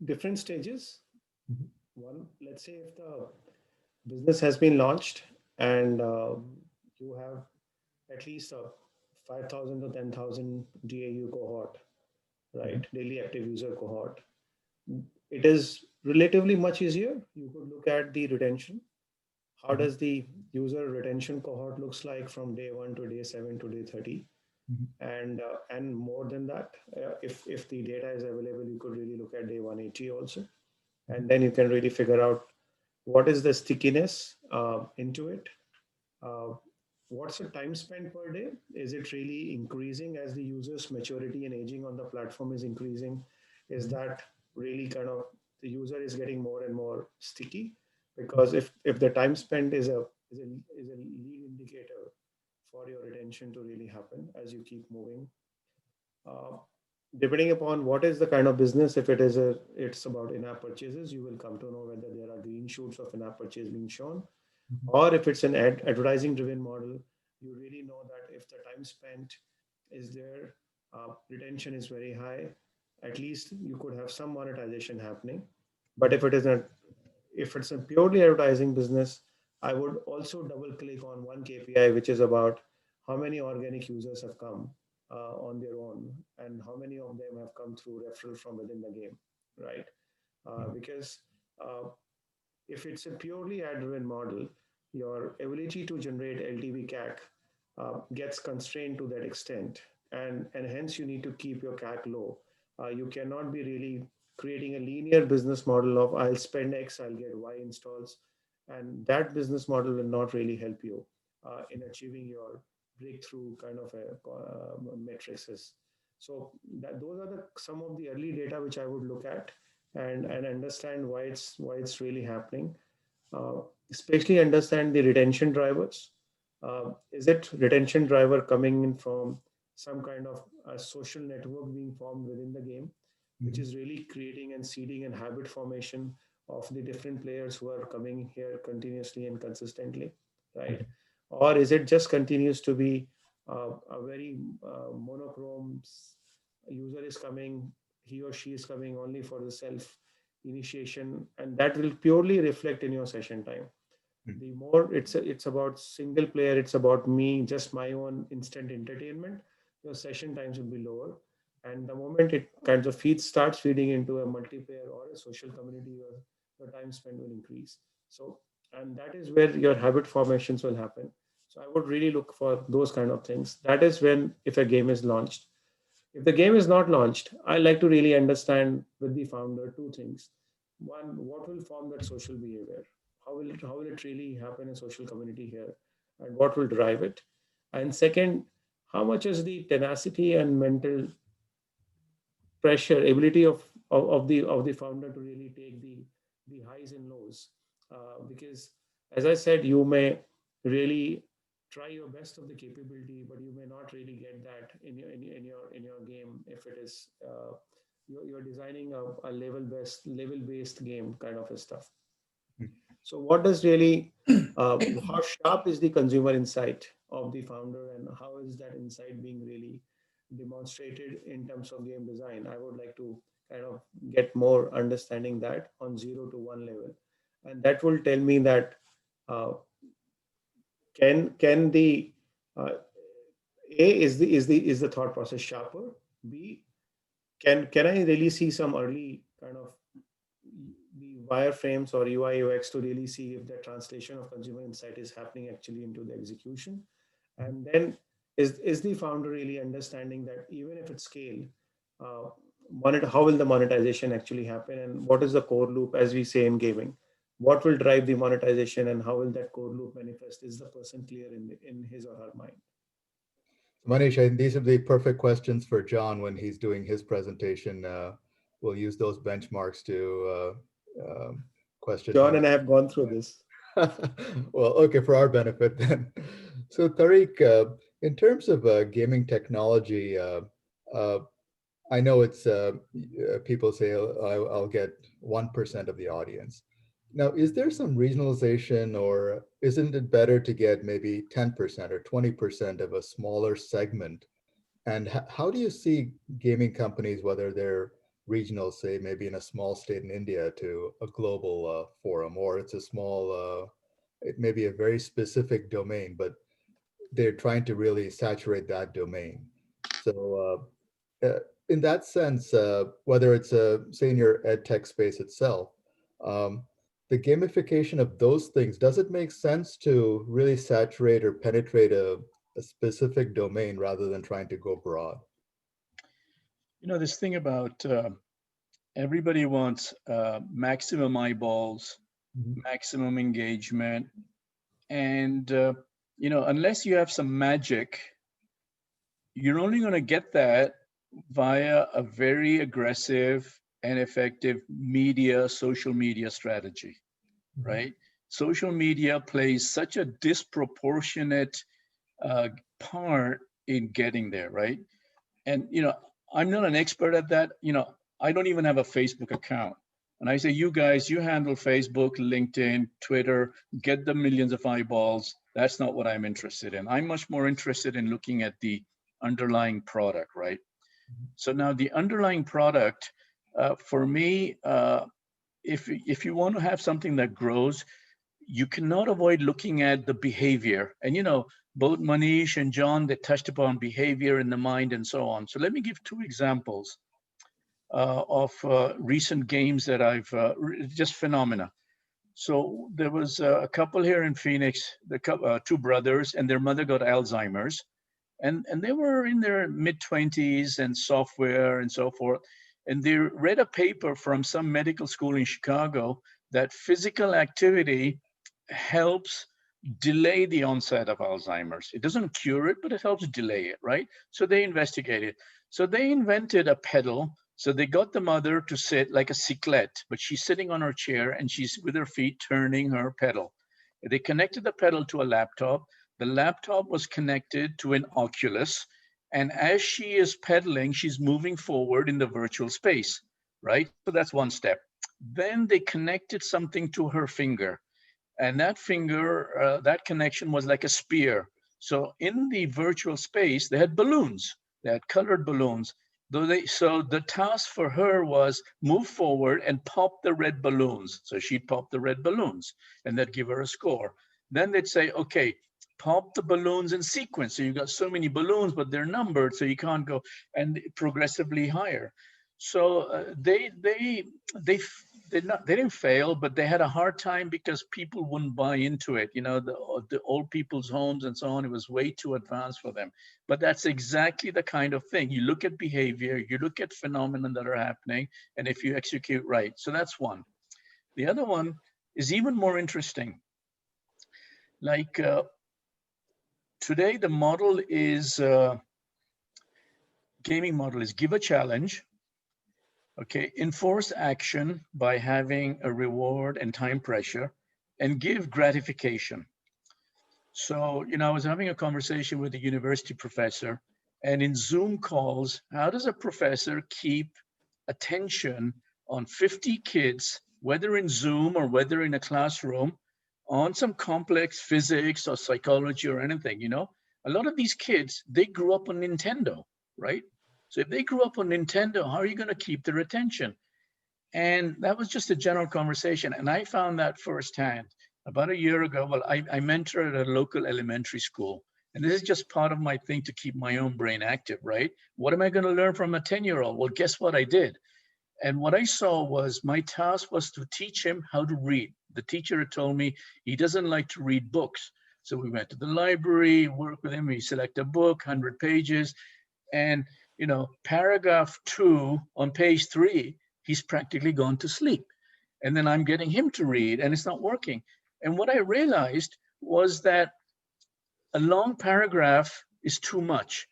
different stages. Mhm. One, let's say if the business has been launched and you have at least a 5,000 to 10,000 DAU cohort, right? Daily active user cohort. It is relatively much easier. You could look at the retention. How Mhm. does the user retention cohort looks like from day 1 to day 7 to day 30? Mhm. And more than that, if the data is available, you could really look at day 180 also, and then you can really figure out what is the stickiness into it. uh, what's the time spent per day? Is it really increasing as the user's maturity and aging on the platform is increasing? Is that really kind of the user is getting more and more sticky? Because if the time spent is a lead indicator for your retention to really happen as you keep moving. Uh, Depending upon what is the kind of business, if it's about in-app purchases, you will come to know whether there are green shoots of in-app purchase being shown, Mhm. or if it's an advertising driven model, you really know that if the time spent is there, retention is very high, at least you could have some monetization happening. But if it's a purely advertising business, I would also double click on one KPI, which is about how many organic users have come on their own, and how many of them have come through referral from within the game, right? Because uh, if it's a purely ad-driven model, your ability to generate LTV CAC gets constrained to that extent, and hence you need to keep your CAC low. You cannot be really creating a linear business model of I'll spend X, I'll get Y installs, and that business model will not really help you in achieving your breakthrough kind of matrices. So those are some of the early data which I would look at and understand why it's really happening. Uh, Especially understand the retention drivers. Is it retention driver coming in from some kind of a social network being formed within the game, which Mhm. is really creating and seeding and habit formation of the different players who are coming here continuously and consistently, right? Or is it just continues to be a very monochrome user is coming, he or she is coming only for the self initiation, and that will purely reflect in your session time. Mhm. The more it's about single player, it's about me, just my own instant entertainment, your session times will be lower. And the moment it kind of starts feeding into a multiplayer or a social community, your time spent will increase. So, and that is where your habit formations will happen. So I would really look for those kind of things. That is when, if a game is launched. If the game is not launched, I like to really understand with the founder two things. One, what will form that social behavior? How will it really happen in social community here? And what will drive it? And second, how much is the tenacity and mental pressure, ability of the founder to really take the highs and lows? Because as I said, you may really try your best of the capability, but you may not really get that in your game if it is you're designing a level based game kind of a stuff. So what does really, how sharp is the consumer insight of the founder, and how is that insight being really demonstrated in terms of game design? I would like to kind of get more understanding that on 0 to 1 level, and that will tell me that uh, can the uh, is the thought process sharper? B, can I really see some early kind of the wireframes or UI UX to really see if the translation of consumer insight is happening actually into the execution? And then is the founder really understanding that even if it's scale, how will the monetization actually happen, and what is the core loop, as we say in gaming? what will drive the monetization and how will that core loop manifest? Is the person clear in his or her mind? Manish, I think these are the perfect questions for John when he's doing his presentation. We'll use those benchmarks to question John him. and I have gone through this. Well, okay, for our benefit then. So Tariq, in terms of gaming technology, I know it's people say I'll get 1% of the audience. Now, is there some regionalization, or isn't it better to get maybe 10% or 20% of a smaller segment? And how do you see gaming companies, whether they're regional, say maybe in a small state in India, to a global forum, or it's a small, it may be a very specific domain, but they're trying to really saturate that domain. So in that sense, whether it's say in your ed tech space itself, um, the gamification of those things, does it make sense to really saturate or penetrate a specific domain rather than trying to go broad? You know, this thing about everybody wants maximum eyeballs, Mhm. maximum engagement, and you know, unless you have some magic, you're only going to get that via a very aggressive and effective social media strategy, right? Social media plays such a disproportionate part in getting there, right? And, you know, I'm not an expert at that. You know, I don't even have a Facebook account. And I say, you guys, you handle Facebook, LinkedIn, Twitter, get the millions of eyeballs. That's not what I'm interested in. I'm much more interested in looking at the underlying product, right? So now the underlying product, for me, if you want to have something that grows, you cannot avoid looking at the behavior. And you know, both Manish and John, they touched upon behavior in the mind and so on. So let me give two examples of recent games that I've just phenomena. So there was a couple here in Phoenix, two brothers, and their mother got Alzheimer's, and they were in their mid 20s and software and so forth. And they read a paper from some medical school in Chicago that physical activity helps delay the onset of Alzheimer's. It doesn't cure it, but it helps delay it, right? So they investigated. So they invented a pedal. So they got the mother to sit like a cyclette, but she's sitting on her chair and she's with her feet turning her pedal. They connected the pedal to a laptop. The laptop was connected to an Oculus. And as she is pedaling, she's moving forward in the virtual space, right? So that's one step. Then they connected something to her finger. And that finger, that connection was like a spear. So in the virtual space, they had balloons. They had colored balloons. So the task for her was move forward and pop the red balloons. So she'd pop the red balloons, and they'd give her a score. Then they'd say, okay, pop the balloons in sequence. So you've got so many balloons, but they're numbered, so you can't go, and progressively higher. So they didn't fail, but they had a hard time because people wouldn't buy into it. You know, the old people's homes and so on, it was way too advanced for them. But that's exactly the kind of thing. You look at behavior, you look at phenomena that are happening, and if you execute right. So that's one. The other one is even more interesting. Like today, the model is, gaming model is give a challenge, okay, enforce action by having a reward and time pressure, and give gratification. So, you know, I was having a conversation with a university professor, and in Zoom calls, how does a professor keep attention on 50 kids, whether in Zoom or whether in a classroom, on some complex physics or psychology or anything, you know? A lot of these kids, they grew up on Nintendo, right? So if they grew up on Nintendo, how are you going to keep their attention? And that was just a general conversation. And I found that firsthand about a year ago. Well, I mentored at a local elementary school. And this is just part of my thing to keep my own brain active, right? What am I going to learn from a 10-year-old? Well, guess what I did? And what I saw was my task was to teach him how to read. The teacher had told me he doesn't like to read books. So we went to the library, worked with him. He selected a book, 100 pages. And, you know, paragraph 2 on page 3, he's practically gone to sleep. and then I'm getting him to read, and it's not working. And what I realized was that a long paragraph is too much.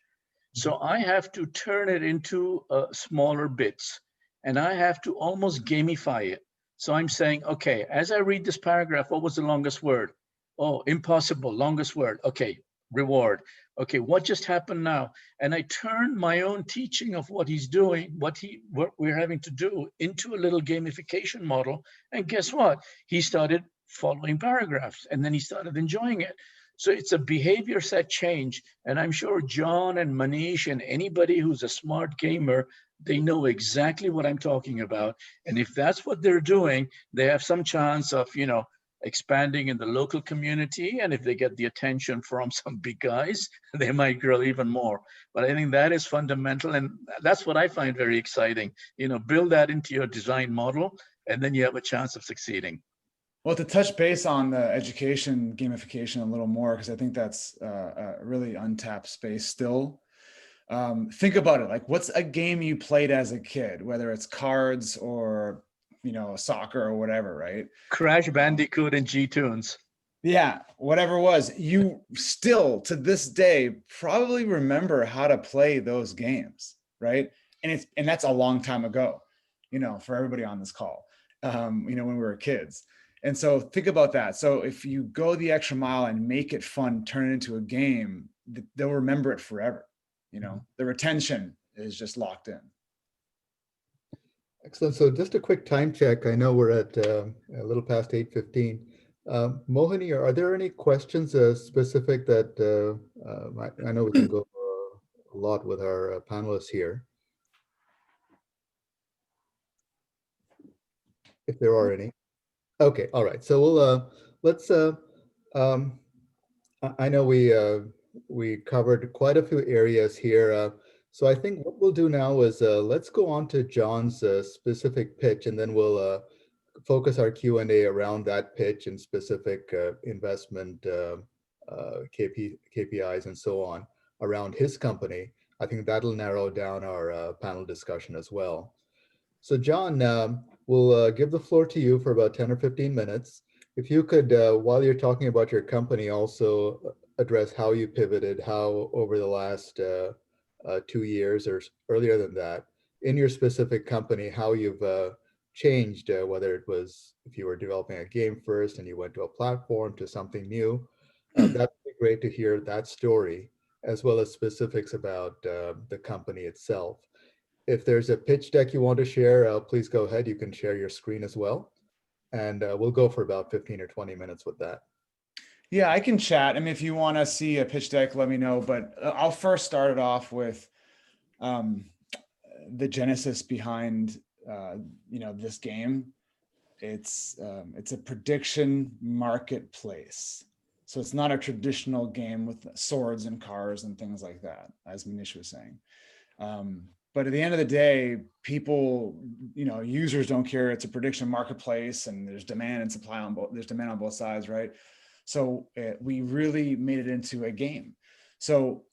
So I have to turn it into smaller bits, and I have to almost gamify it. So I'm saying, okay, as I read this paragraph, what was the longest word? Oh, impossible, longest word. Okay, reward. Okay, what just happened now? And I turn my own teaching of what he's doing, what we're having to do, into a little gamification model. And guess what? He started following paragraphs, and then he started enjoying it. So it's a behavior set change. And I'm sure John and Manish and anybody who's a smart gamer, they know exactly what I'm talking about. And if that's what they're doing, they have some chance of, expanding in the local community. And if they get the attention from some big guys, they might grow even more. But I think that is fundamental. And that's what I find very exciting. Build that into your design model, and then you have a chance of succeeding. Well, to touch base on the education gamification a little more, because I think that's a really untapped space still. Think about it. Like, what's a game you played as a kid, whether it's cards or, soccer or whatever, right? Crash Bandicoot and G-Tunes. Yeah, whatever it was, you still to this day probably remember how to play those games, right? And that's a long time ago, for everybody on this call, when we were kids. And so think about that. So if you go the extra mile and make it fun, turn it into a game, they'll remember it forever. The retention is just locked in. Excellent. So just a quick time check. I know we're at a little past 8:15. Mohini, are there any questions specific that I know we can go a lot with our panelists here, if there are any? Okay, all right. So we'll let's. I know we covered quite a few areas here. So I think what we'll do now is let's go on to John's specific pitch, and then we'll focus our Q&A around that pitch and specific investment KPIs and so on around his company. I think that'll narrow down our panel discussion as well. So John, we'll give the floor to you for about 10 or 15 minutes. If you could, while you're talking about your company, also address how you pivoted, how over the last 2 years or earlier than that, in your specific company, how you've changed, whether it was if you were developing a game first and you went to a platform to something new. That'd be great to hear that story, as well as specifics about the company itself. If there's a pitch deck you want to share, please go ahead. You can share your screen as well. And we'll go for about 15 or 20 minutes with that. Yeah, I can chat. I mean, if you want to see a pitch deck, let me know. But I'll first start it off with the genesis behind this game. It's a prediction marketplace. So it's not a traditional game with swords and cars and things like that, as Manish was saying. But at the end of the day, people, users don't care. It's a prediction marketplace, and there's demand and supply on both. There's demand on both sides, right? So we really made it into a game. So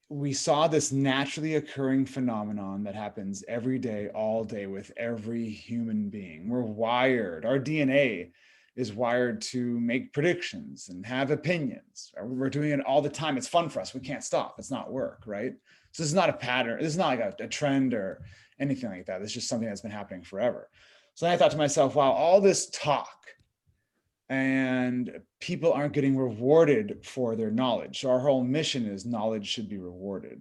we saw this naturally occurring phenomenon that happens every day, all day, with every human being. We're wired. Our DNA is wired to make predictions and have opinions. We're doing it all the time. It's fun for us. We can't stop. It's not work, right? So this is not a pattern. This is not like a trend or anything like that. It's just something that's been happening forever. So then I thought to myself, wow, all this talk and people aren't getting rewarded for their knowledge. So our whole mission is knowledge should be rewarded.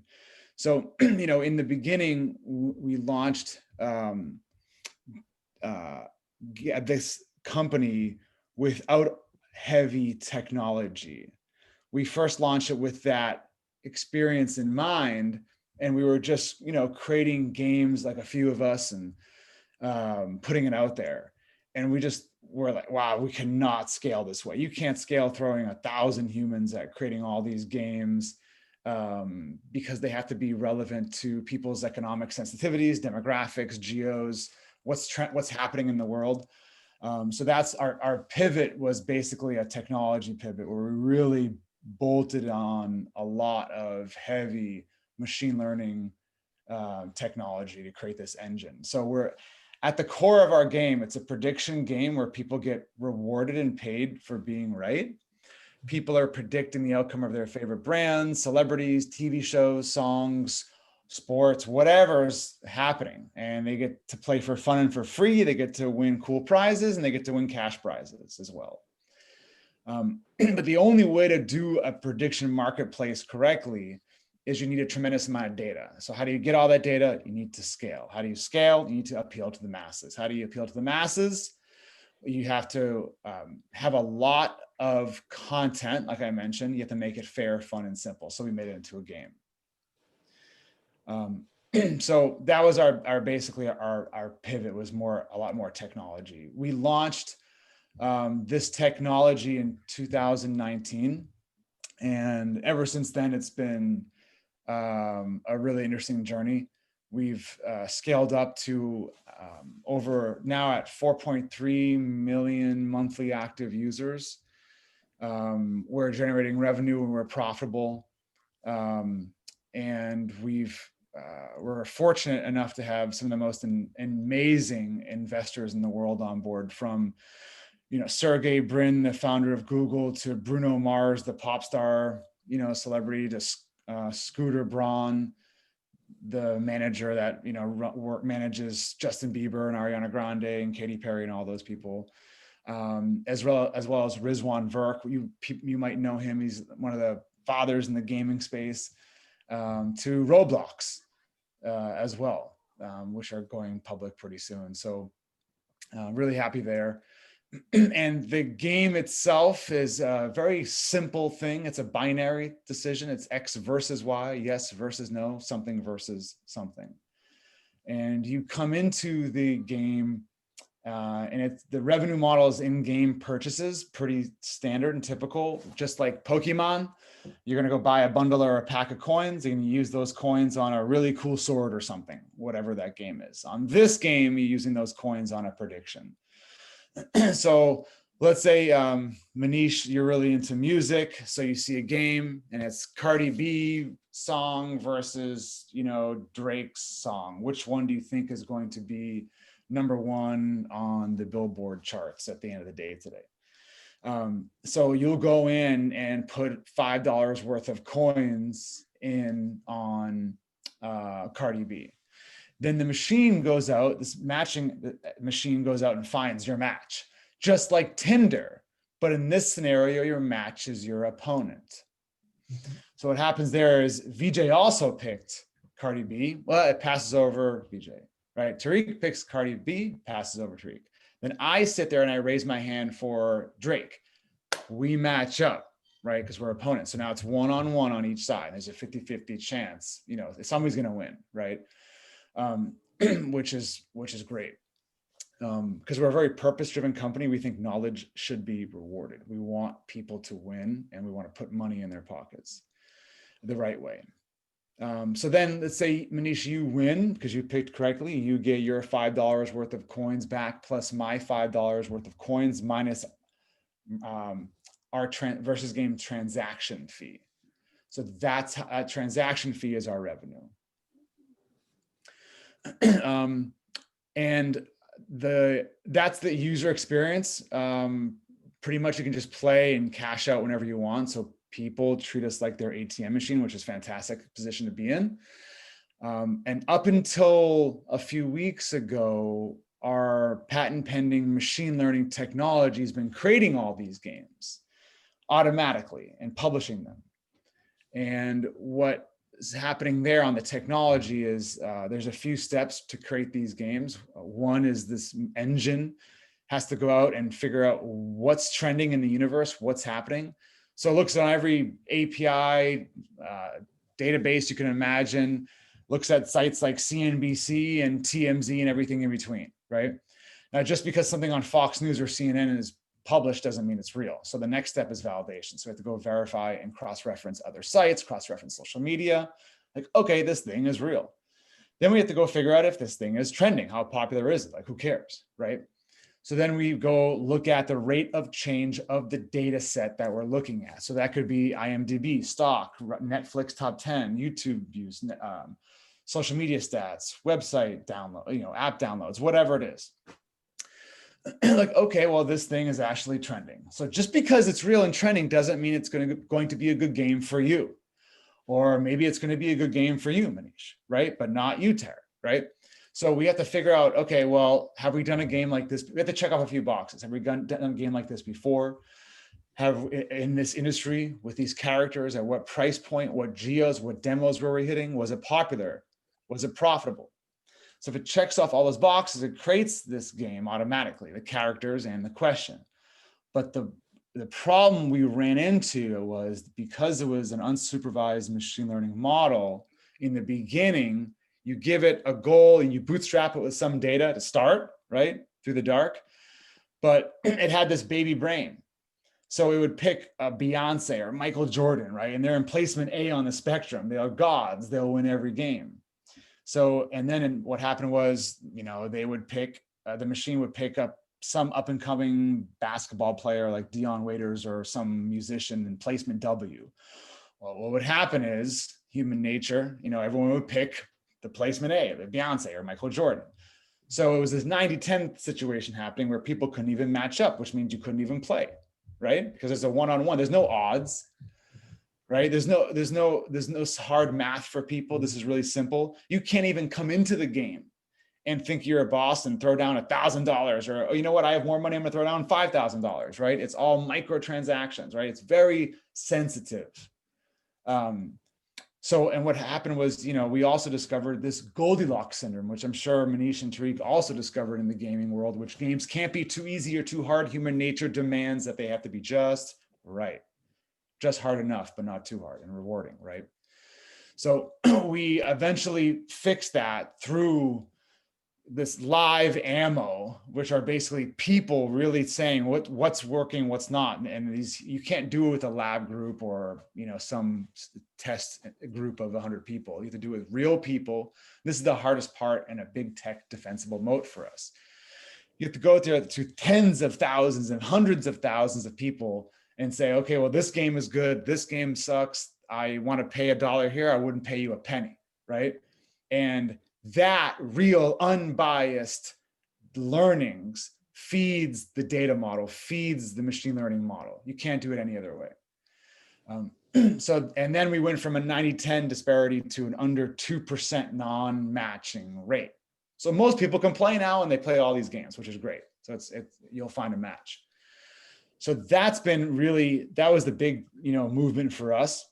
So, in the beginning, we launched this company without heavy technology. We first launched it with that experience in mind, and we were just creating games, like a few of us, and putting it out there. And we just were like, wow, we cannot scale this way. You can't scale throwing 1,000 humans at creating all these games, because they have to be relevant to people's economic sensitivities, demographics, geos, what's happening in the world. So that's our pivot, was basically a technology pivot, where we really bolted on a lot of heavy machine learning technology to create this engine. So At the core of our game, it's a prediction game where people get rewarded and paid for being right. People are predicting the outcome of their favorite brands, celebrities, TV shows, songs, sports, whatever's happening. And they get to play for fun and for free. They get to win cool prizes, and they get to win cash prizes as well. But the only way to do a prediction marketplace correctly is you need a tremendous amount of data. So how do you get all that data? You need to scale. How do you scale? You need to appeal to the masses. How do you appeal to the masses? You have to have a lot of content. Like I mentioned, you have to make it fair, fun, and simple. So we made it into a game. So that was our basically our pivot was a lot more technology. We launched this technology in 2019. And ever since then, it's been a really interesting journey. We've scaled up to over now at 4.3 million monthly active users. We're generating revenue and we're profitable. And we're fortunate enough to have some of the most amazing investors in the world on board, from Sergey Brin, the founder of Google, to Bruno Mars, the pop star, celebrity, to Scooter Braun, the manager that manages Justin Bieber and Ariana Grande and Katy Perry and all those people, as well as Rizwan Virk. You might know him. He's one of the fathers in the gaming space, to Roblox as well, which are going public pretty soon. So really happy there. And the game itself is a very simple thing. It's a binary decision. It's X versus Y, yes versus no, something versus something. And you come into the game and the revenue model is in-game purchases, pretty standard and typical, just like Pokemon. You're going to go buy a bundle or a pack of coins, and you use those coins on a really cool sword or something, whatever that game is. On this game, you're using those coins on a prediction. So let's say, Manish, you're really into music. So you see a game and it's Cardi B song versus, Drake's song. Which one do you think is going to be #1 on the Billboard charts at the end of the day today? So you'll go in and put $5 worth of coins in on Cardi B. Then the machine goes out, this matching machine goes out and finds your match, just like Tinder. But in this scenario, your match is your opponent. So what happens there is Vijay also picked Cardi B. Well, it passes over Vijay, right? Tariq picks Cardi B, passes over Tariq. Then I sit there and I raise my hand for Drake. We match up, right? Because we're opponents. So now it's 1-on-1 on each side. There's a 50-50 chance, somebody's going to win, right? Which is great. Because we're a very purpose-driven company. We think knowledge should be rewarded. We want people to win, and we want to put money in their pockets the right way. So then let's say, Manish, you win because you picked correctly. You get your $5 worth of coins back, plus my $5 worth of coins, minus our versus game transaction fee. So that's a transaction fee is our revenue. And that's the user experience. Pretty much you can just play and cash out whenever you want. So people treat us like their ATM machine, which is a fantastic position to be in. And up until a few weeks ago, our patent pending machine learning technology has been creating all these games automatically and publishing them. And what is happening there on the technology is there's a few steps to create these games. One is this engine has to go out and figure out what's trending in the universe, what's happening. So it looks on every API database you can imagine, looks at sites like CNBC and TMZ and everything in between, right? Now, just because something on Fox News or CNN is published doesn't mean it's real. So the next step is validation. So we have to go verify and cross-reference other sites, cross-reference social media. Like, okay, this thing is real. Then we have to go figure out if this thing is trending. How popular is it? Like, who cares, right? So then we go look at the rate of change of the data set that we're looking at. So that could be IMDb, stock, Netflix top 10, YouTube views, social media stats, website download, app downloads, whatever it is. Like, okay, well, this thing is actually trending. So just because it's real and trending doesn't mean it's going to be a good game for you. Or maybe it's going to be a good game for you, Manish, right? But not you, Tariq, right? So we have to figure out, okay, well, have we done a game like this? We have to check off a few boxes. Have we done a game like this before? Have in this industry with these characters, at what price point, what geos, what demos were we hitting? Was it popular? Was it profitable? So if it checks off all those boxes, it creates this game automatically, the characters and the question. But the problem we ran into was because it was an unsupervised machine learning model, in the beginning, you give it a goal and you bootstrap it with some data to start, right, through the dark. But it had this baby brain. So it would pick a Beyonce or Michael Jordan, right? And they're in placement A on the spectrum. They are gods. They'll win every game. So, and then what happened was, they would pick, the machine would pick up some up and coming basketball player like Dion Waiters or some musician in placement W. Well, what would happen is human nature, everyone would pick the placement A, the Beyonce or Michael Jordan. So it was this 90-10 situation happening where people couldn't even match up, which means you couldn't even play, right? Because there's a one-on-one, there's no odds. Right? There's no hard math for people. This is really simple. You can't even come into the game and think you're a boss and throw down $1,000 or, oh, you know what? I have more money. I'm gonna throw down $5,000, right? It's all microtransactions, right? It's very sensitive. And what happened was, we also discovered this Goldilocks syndrome, which I'm sure Manish and Tariq also discovered in the gaming world, which games can't be too easy or too hard. Human nature demands that they have to be just right. Just hard enough, but not too hard and rewarding, right? So we eventually fixed that through this live ammo, which are basically people really saying what's working, what's not. And these, you can't do it with a lab group or, some test group of 100 people. You have to do it with real people. This is the hardest part and a big tech defensible moat for us. You have to go there to tens of thousands and hundreds of thousands of people and say, okay, well, this game is good. This game sucks. I want to pay $1 here. I wouldn't pay you a penny, right? And that real unbiased learnings feeds the data model, feeds the machine learning model. You can't do it any other way. And then we went from a 90-10 disparity to an under 2% non-matching rate. So most people can play now and they play all these games, which is great. So you'll find a match. So that was the big, movement for us.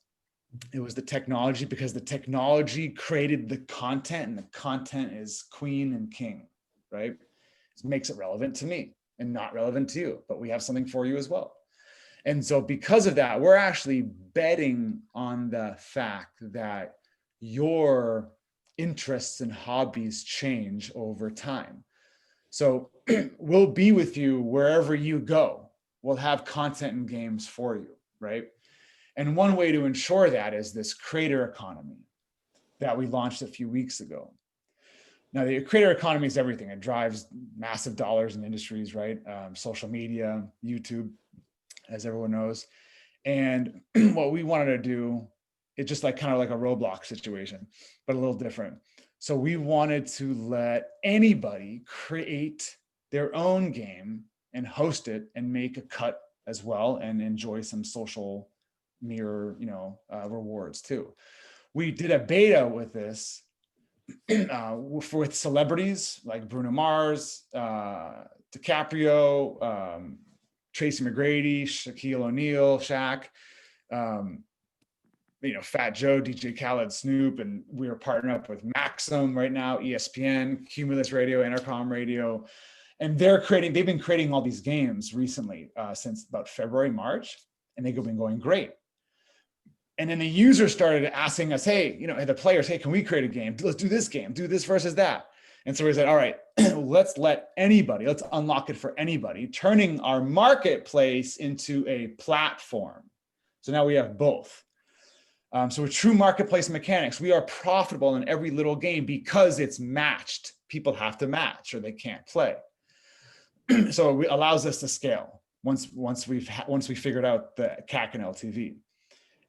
It was the technology, because the technology created the content, and the content is queen and king, right? It makes it relevant to me and not relevant to you, but we have something for you as well. And so because of that, we're actually betting on the fact that your interests and hobbies change over time. So we'll be with you wherever you go. We'll have content and games for you, right? And one way to ensure that is this creator economy that we launched a few weeks ago. Now, the creator economy is everything. It drives massive dollars in industries, right? Social media, YouTube, as everyone knows. And what we wanted to do, it's just kind of like a Roblox situation, but a little different. So we wanted to let anybody create their own game and host it and make a cut as well and enjoy some social mirror, rewards too. We did a beta with this with celebrities like Bruno Mars, DiCaprio, Tracy McGrady, Shaquille O'Neal, Shaq, Fat Joe, DJ Khaled, Snoop, and we are partnering up with Maxim right now, ESPN, Cumulus Radio, Intercom Radio. And they've been creating all these games recently since about February, March, and they've been going great. And then the users started asking us, hey, the players, hey, can we create a game? Let's do this game, do this versus that. And so we said, all right, let's unlock it for anybody, turning our marketplace into a platform. So now we have both. So with true marketplace mechanics, we are profitable in every little game because it's matched. People have to match or they can't play. So it allows us to scale once we figured out the CAC and LTV.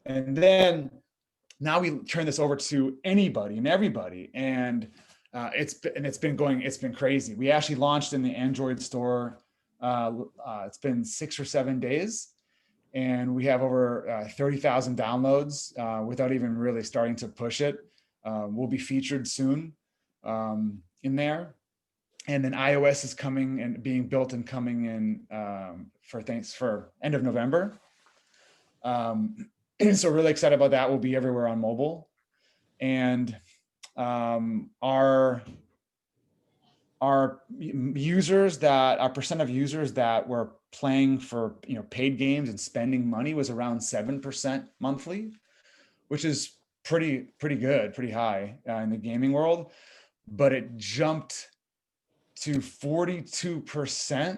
And then now we turn this over to anybody and everybody, and it's been crazy. We actually launched in the Android store. It's been 6 or 7 days, and we have over 30,000 downloads without even really starting to push it. We'll be featured soon in there. And then iOS is coming and being built and coming in for end of November. So we're really excited about that. We'll be everywhere on mobile. And our percent of users that were playing for paid games and spending money was around 7% monthly, which is pretty good, pretty high in the gaming world. But it jumped to 42%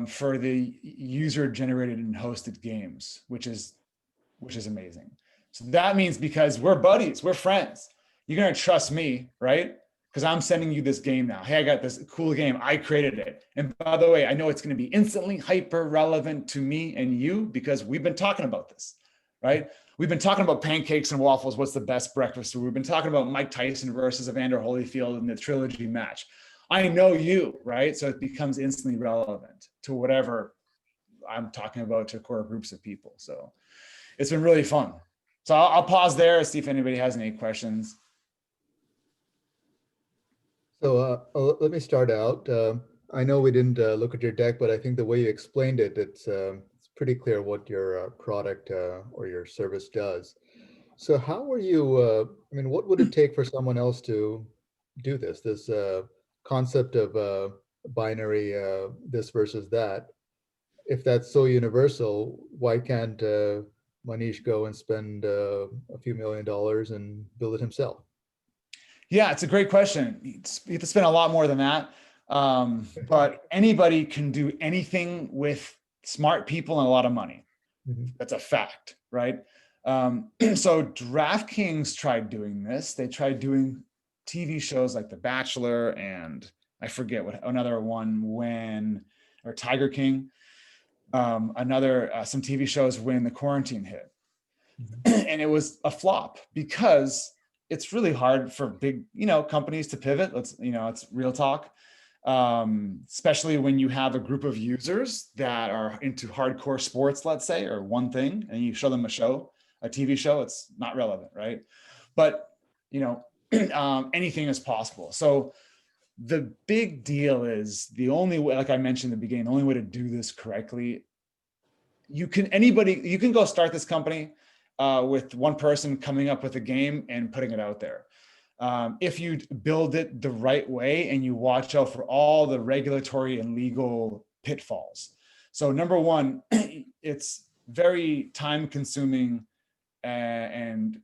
for the user generated and hosted games, which is amazing. So that means, because we're buddies, we're friends, you're gonna trust me, right? Because I'm sending you this game now. Hey, I got this cool game, I created it. And by the way, I know it's gonna be instantly hyper relevant to me and you, because we've been talking about this, right? We've been talking about pancakes and waffles, what's the best breakfast food. We've been talking about Mike Tyson versus Evander Holyfield in the trilogy match. I know you, right? So it becomes instantly relevant to whatever I'm talking about, to core groups of people. So it's been really fun. So I'll pause there and see if anybody has any questions. So let me start out. I know we didn't look at your deck, but I think the way you explained it, it's pretty clear what your product or your service does. So how are you, I mean, what would it take for someone else to do this concept of binary, this versus that? If that's so universal, why can't Manish go and spend a few $1 million and build it himself? Yeah, it's a great question. You have to spend a lot more than that. But anybody can do anything with smart people and a lot of money. Mm-hmm. That's a fact, right? So DraftKings tried doing this. They tried doing TV shows like The Bachelor, and I forget what another one or Tiger King. Some TV shows when the quarantine hit. Mm-hmm. And it was a flop, because it's really hard for big, companies to pivot. It's real talk. Especially when you have a group of users that are into hardcore sports, let's say, or one thing, and you show them a TV show, it's not relevant, right? But, anything is possible. So the big deal is, the only way, like I mentioned in the beginning, the only way to do this correctly, you can go start this company with one person coming up with a game and putting it out there. If you build it the right way and you watch out for all the regulatory and legal pitfalls. So number one, it's very time consuming and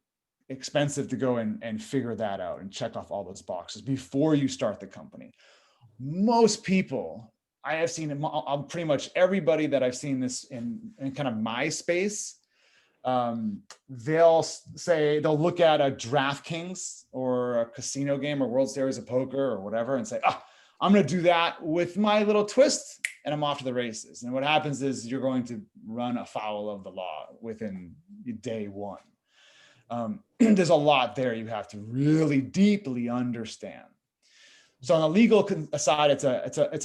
expensive to go and figure that out and check off all those boxes before you start the company. Most people I have seen, pretty much everybody that I've seen this in kind of my space, they'll look at a DraftKings or a casino game or World Series of Poker or whatever and say, I'm going to do that with my little twist and I'm off to the races. And what happens is you're going to run afoul of the law within day one. There's a lot there you have to really deeply understand. So on the legal side, it's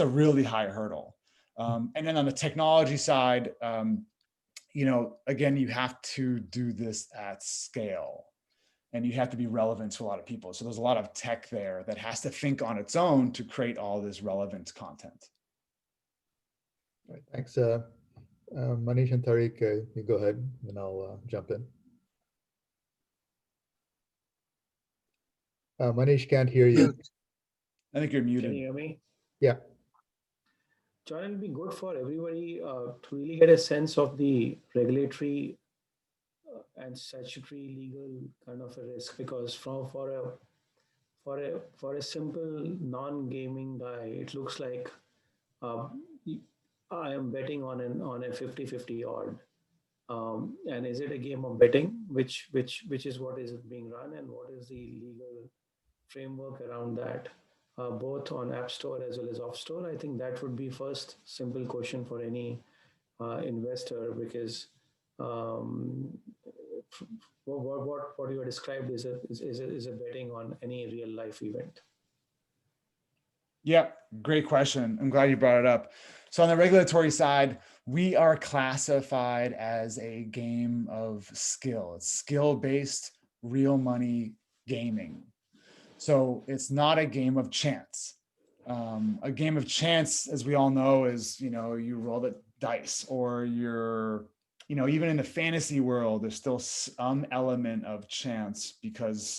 a really high hurdle. And then on the technology side, again, you have to do this at scale and you have to be relevant to a lot of people. So there's a lot of tech there that has to think on its own to create all this relevant content. All right, thanks. Manish and Tariq, you go ahead and I'll jump in. Manish, can't hear you. I think you're muted. Can you hear me? Yeah. John, it'll be good for everybody to really get a sense of the regulatory and statutory legal kind of a risk, because for a simple non-gaming guy, it looks like I am betting on a 50-50 odd. And is it a game of betting, which is what is being run, and what is the legal framework around that, both on App Store as well as Off Store? I think that would be first simple question for any investor, because what you described is a betting on any real life event. Yeah, great question. I'm glad you brought it up. So on the regulatory side, we are classified as a game of skill. It's skill-based real money gaming. So it's not a game of chance. A game of chance, as we all know, is, you roll the dice, or you're, even in the fantasy world, there's still some element of chance because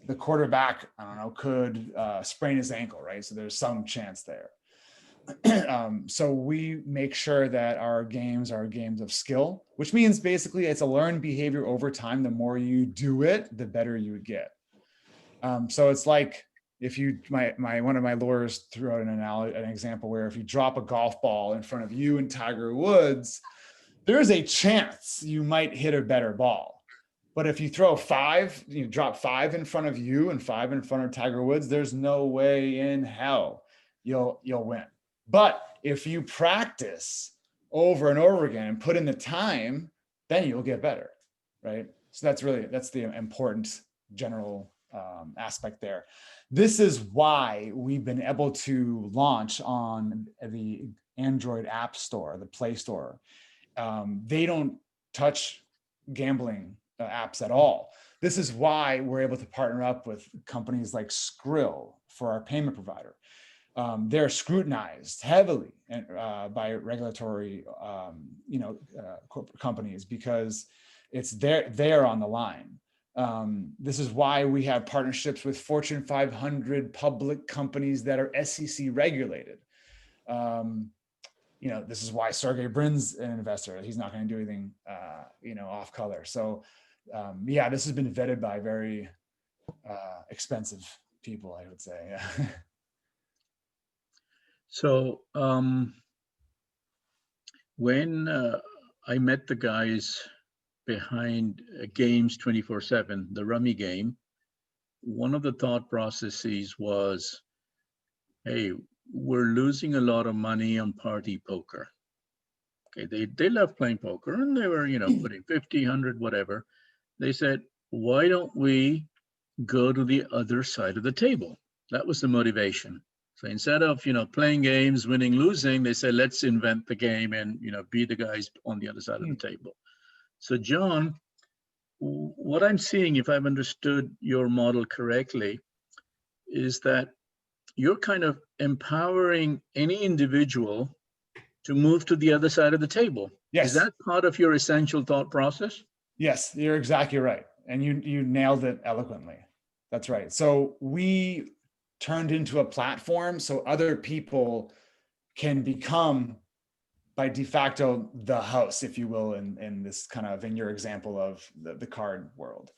the quarterback, I don't know, could sprain his ankle, right? So there's some chance there. So we make sure that our games are games of skill, which means basically it's a learned behavior over time. The more you do it, the better you would get. So it's like if one of my lawyers threw out an example where if you drop a golf ball in front of you and Tiger Woods, there's a chance you might hit a better ball. But if you drop 5 in front of you and 5 in front of Tiger Woods, there's no way in hell you'll win. But if you practice over and over again and put in the time, then you'll get better, right? So that's the important general aspect there. This is why we've been able to launch on the Android App Store, the Play Store. They don't touch gambling apps at all. This is why we're able to partner up with companies like Skrill for our payment provider. They're scrutinized heavily by regulatory, corporate companies because it's they're on the line. This is why we have partnerships with Fortune 500 public companies that are SEC regulated. This is why Sergey Brin's an investor. He's not going to do anything, off color. So, this has been vetted by very expensive people, I would say. Yeah. So when I met the guys behind Games 24/7, the rummy game, one of the thought processes was, hey, we're losing a lot of money on party poker. Okay, they love playing poker, and they were, putting 50, 100, whatever. They said, why don't we go to the other side of the table? That was the motivation. So instead of, playing games, winning, losing, they said, let's invent the game and, be the guys on the other side of the table. So John, what I'm seeing, if I've understood your model correctly, is that you're kind of empowering any individual to move to the other side of the table. Yes. Is that part of your essential thought process? Yes, you're exactly right. And you nailed it eloquently. That's right. So we turned into a platform so other people can become by de facto the house, if you will, in this kind of, in your example of the card world.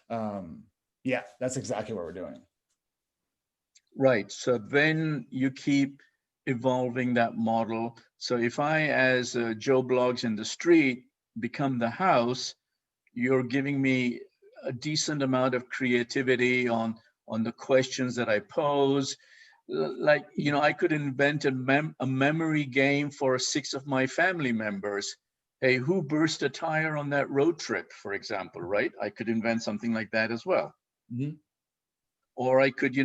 That's exactly what we're doing. Right. So then you keep evolving that model. So if I, as Joe Blogs in the street, become the house, you're giving me a decent amount of creativity on the questions that I pose. Like, I could invent a memory game for 6 of my family members. Hey, who burst a tire on that road trip, for example, right? I could invent something like that as well. Mm-hmm. Or I could,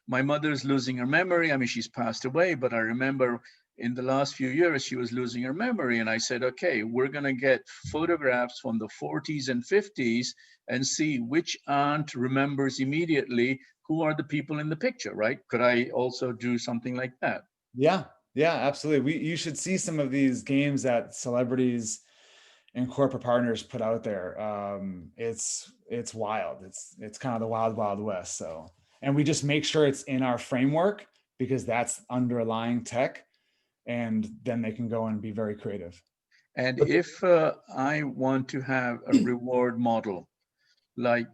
my mother's losing her memory. I mean, she's passed away, but I remember in the last few years, she was losing her memory. And I said, okay, we're going to get photographs from the 40s and 50s and see which aunt remembers immediately who are the people in the picture, right? Could I also do something like that? Yeah, absolutely. You should see some of these games that celebrities and corporate partners put out there. It's wild. It's kind of the wild, wild west. So, and we just make sure it's in our framework because that's underlying tech, and then they can go and be very creative. And if I want to have a reward model, like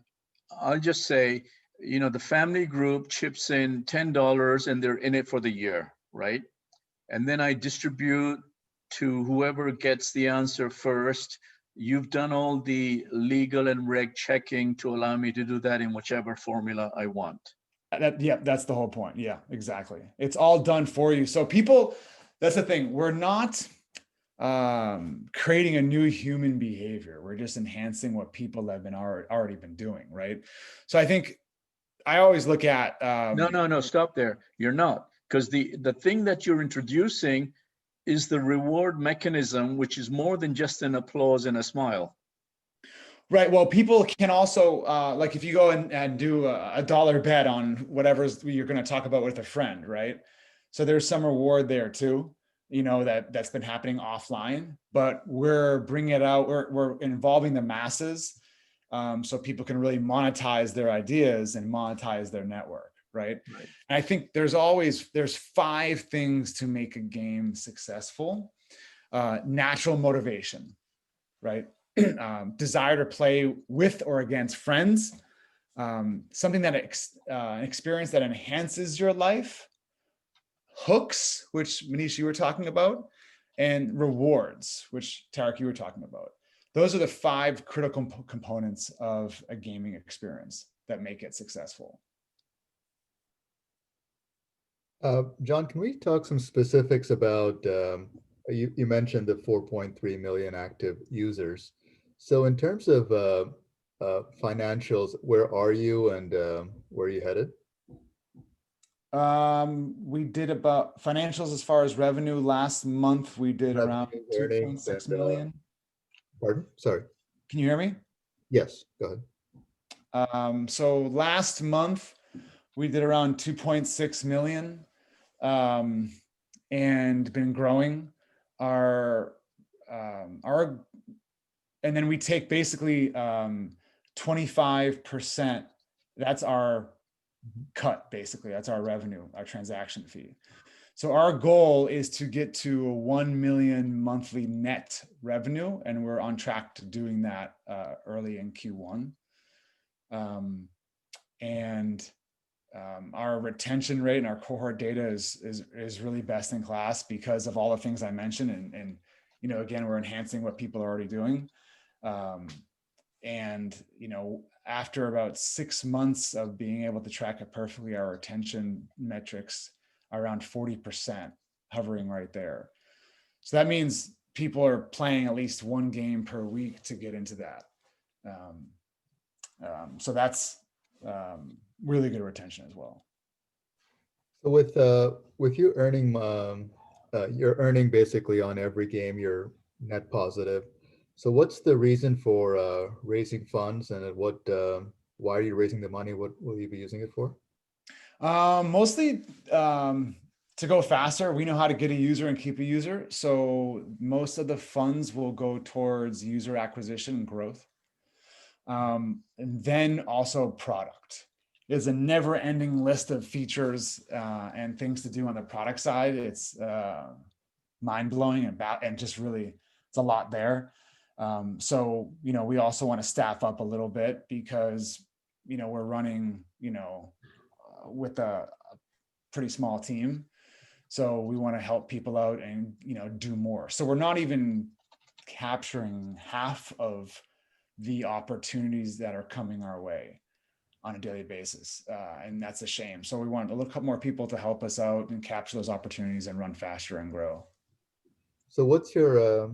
I'll just say, the family group chips in $10 and they're in it for the year, right? And then I distribute to whoever gets the answer first. You've done all the legal and reg checking to allow me to do that in whichever formula I want. That's the whole point. Yeah, exactly. It's all done for you. So people, that's the thing. We're not creating a new human behavior. We're just enhancing what people have been already been doing, right? So I think I always look at No, stop there. You're not, because the thing that you're introducing is the reward mechanism, which is more than just an applause and a smile. right. Well, people can also like if you go and do a dollar bet on whatever you're going to talk about with a friend, right? So there's some reward there too, you know, that's been happening offline, but we're bringing it out. We're involving the masses, so people can really monetize their ideas and monetize their network, right? Right. And I think there's 5 things to make a game successful. Natural motivation, right? Desire to play with or against friends, something that an experience that enhances your life, hooks, which Manish, you were talking about, and rewards, which Tariq, you were talking about. Those are the 5 critical components of a gaming experience that make it successful. John, can we talk some specifics about, you mentioned the 4.3 million active users. So in terms of financials, where are you and where are you headed? We did about financials as far as revenue last month. We did around Revenue, 2.6 million. Pardon? Sorry. Can you hear me? Yes, go ahead. So last month we did around 2.6 million, and been growing our, and then we take basically 25%. That's our cut, basically. That's our revenue, our transaction fee. So our goal is to get to 1 million monthly net revenue, and we're on track to doing that early in Q1. Our retention rate and our cohort data is really best in class because of all the things I mentioned, and you know, again, we're enhancing what people are already doing. You know, after about 6 months of being able to track it perfectly, our retention metrics are around 40%, hovering right there. So that means people are playing at least 1 game per week to get into that. So that's really good retention as well. So with you earning, you're earning basically on every game, you're net positive. So what's the reason for raising funds, and why are you raising the money? What will you be using it for? Mostly to go faster. We know how to get a user and keep a user. So most of the funds will go towards user acquisition and growth. And then also product. There's a never ending list of features and things to do on the product side. It's mind blowing and just really, it's a lot there. So, you know, we also want to staff up a little bit because, you know, we're running, you know, with a pretty small team. So we want to help people out and, you know, do more. So we're not even capturing half of the opportunities that are coming our way on a daily basis. And that's a shame. So we want a little couple more people to help us out and capture those opportunities and run faster and grow. So what's your,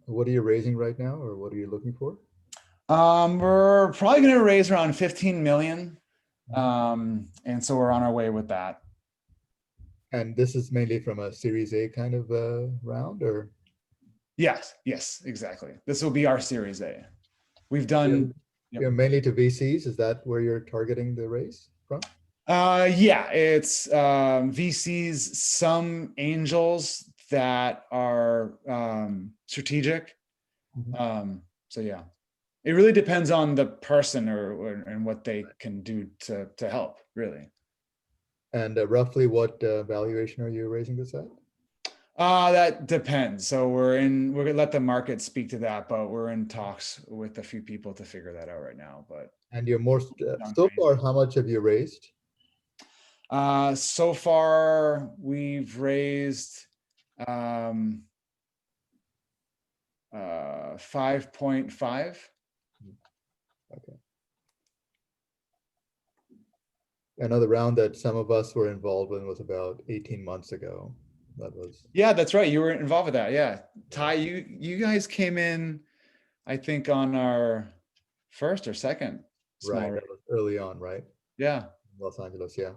what are you raising right now, or what are you looking for? We're probably going to raise around 15 million. And so we're on our way with that. And this is mainly from a Series A kind of round, or? Yes, exactly. This will be our Series A. We've done. You're mainly to VCs. Is that where you're targeting the raise from? Yeah, it's VCs, some angels that are strategic. So yeah, it really depends on the person and what they can do to help, really. And roughly what valuation are you raising this at? That depends. So we're gonna let the market speak to that, but we're in talks with a few people to figure that out right now. But and you're more so far, how much have you raised? So far we've raised 5.5. Okay. Another round that some of us were involved in was about 18 months ago. That was Yeah, that's right. You were involved with that. Yeah. Ty, you guys came in, I think, on our first or second small right. rig. That was early on, right? Yeah, Los Angeles, yeah.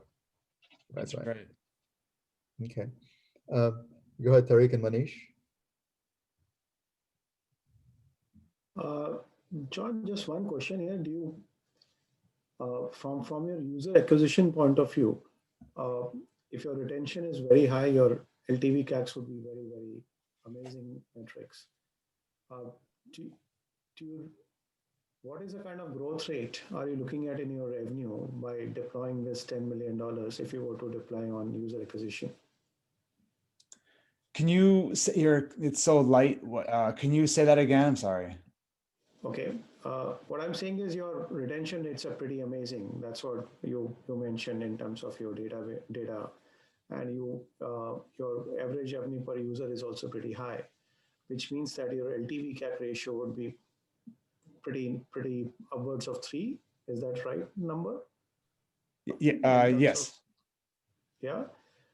that's Right. right. Okay. Uh, Go ahead, Tariq and Manish. Uh, John, just one question here. Do you, from your user acquisition point of view, uh, if your retention is very high, your LTV CACs would be very, very amazing metrics. Uh, do, do you, what is the kind of growth rate are you looking at in your revenue by deploying this $10 million if you were to deploy on user acquisition? Can you say it's so light. Can you say that again? I'm sorry. Okay. What I'm saying is your retention rates are pretty amazing. That's what you mentioned in terms of your data, and your average revenue per user is also pretty high, which means that your LTV CAC ratio would be pretty upwards of 3. Is that right number? Yeah. In terms of- Yes. Yeah.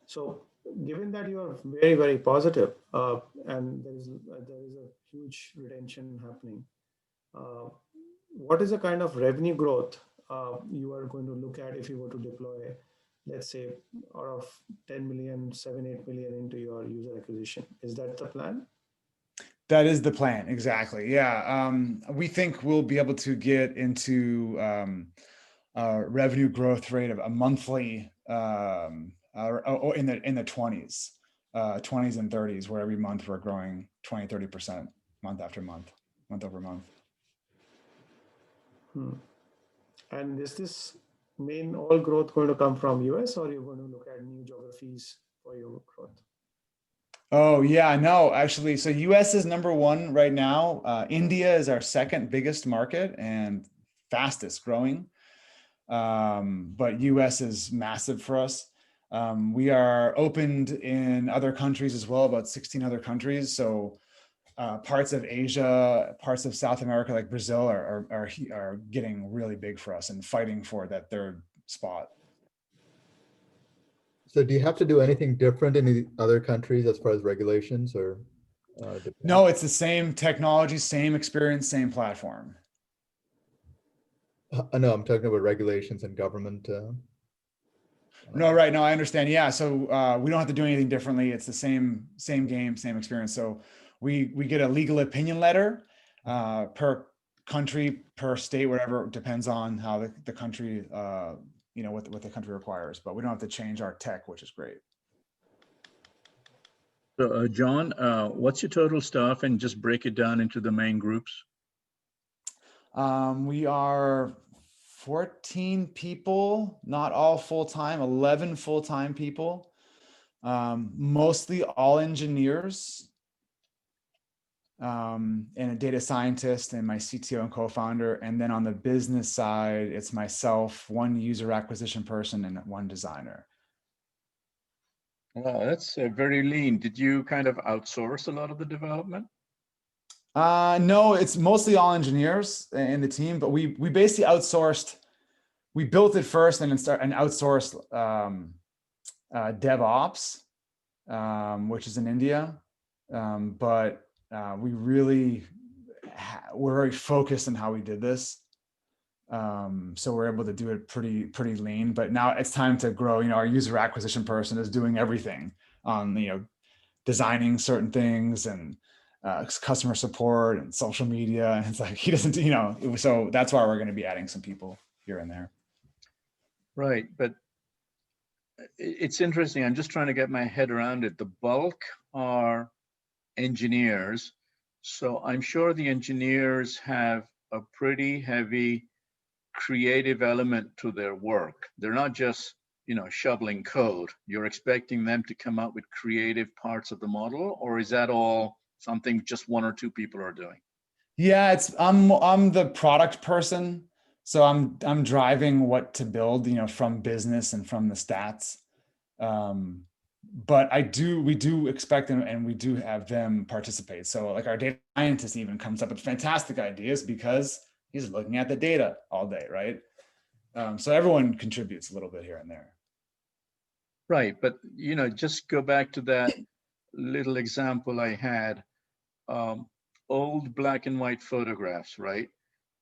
So given that you are very, very positive, and there is a huge retention happening, uh, what is the kind of revenue growth you are going to look at if you were to deploy, let's say, out of 10 million, 7, 8 million into your user acquisition? Is that the plan? That is the plan. Exactly. Yeah. We think we'll be able to get into a revenue growth rate of a monthly or in the 20s, 20s and 30s, where every month we're growing 20, 30% month after month, month over month. And is this main all growth going to come from US, or you're going to look at new geographies for your growth? Oh yeah, no, actually, so US is number one right now. India is our second biggest market and fastest growing. But US is massive for us. We are opened in other countries as well, about 16 other countries. So parts of Asia, parts of South America, like Brazil, are getting really big for us and fighting for that third spot. So do you have to do anything different in the other countries as far as regulations or? No, it's the same technology, same experience, same platform. No, I'm talking about regulations and government. No, right. No, I understand. Yeah. So we don't have to do anything differently. It's the same game, same experience. So we get a legal opinion letter per country, per state, whatever. It depends on how the country, what the country requires. But we don't have to change our tech, which is great. So, John, what's your total staff, and just break it down into the main groups? We are 14 people, not all full-time, 11 full-time people, mostly all engineers, and a data scientist and my CTO and co-founder. And then on the business side, it's myself, one user acquisition person, and one designer. Wow, that's very lean. Did you kind of outsource a lot of the development? No, it's mostly all engineers in the team, but we basically outsourced. We built it first and then outsourced DevOps, which is in India. But we really we're very focused on how we did this. So we're able to do it pretty lean. But now it's time to grow. Our user acquisition person is doing everything on designing certain things and customer support and social media. And it's like he doesn't, so that's why we're going to be adding some people here and there. Right, but it's interesting. I'm just trying to get my head around it. The bulk are engineers. So I'm sure the engineers have a pretty heavy creative element to their work. They're not just, shoveling code. You're expecting them to come up with creative parts of the model, or is that all something just one or two people are doing? Yeah, I'm the product person. So I'm driving what to build, from business and from the stats. But we do expect them, and we do have them participate. So like our data scientist even comes up with fantastic ideas because he's looking at the data all day, right? So everyone contributes a little bit here and there. Right, but just go back to that little example I had, um, old black and white photographs, right?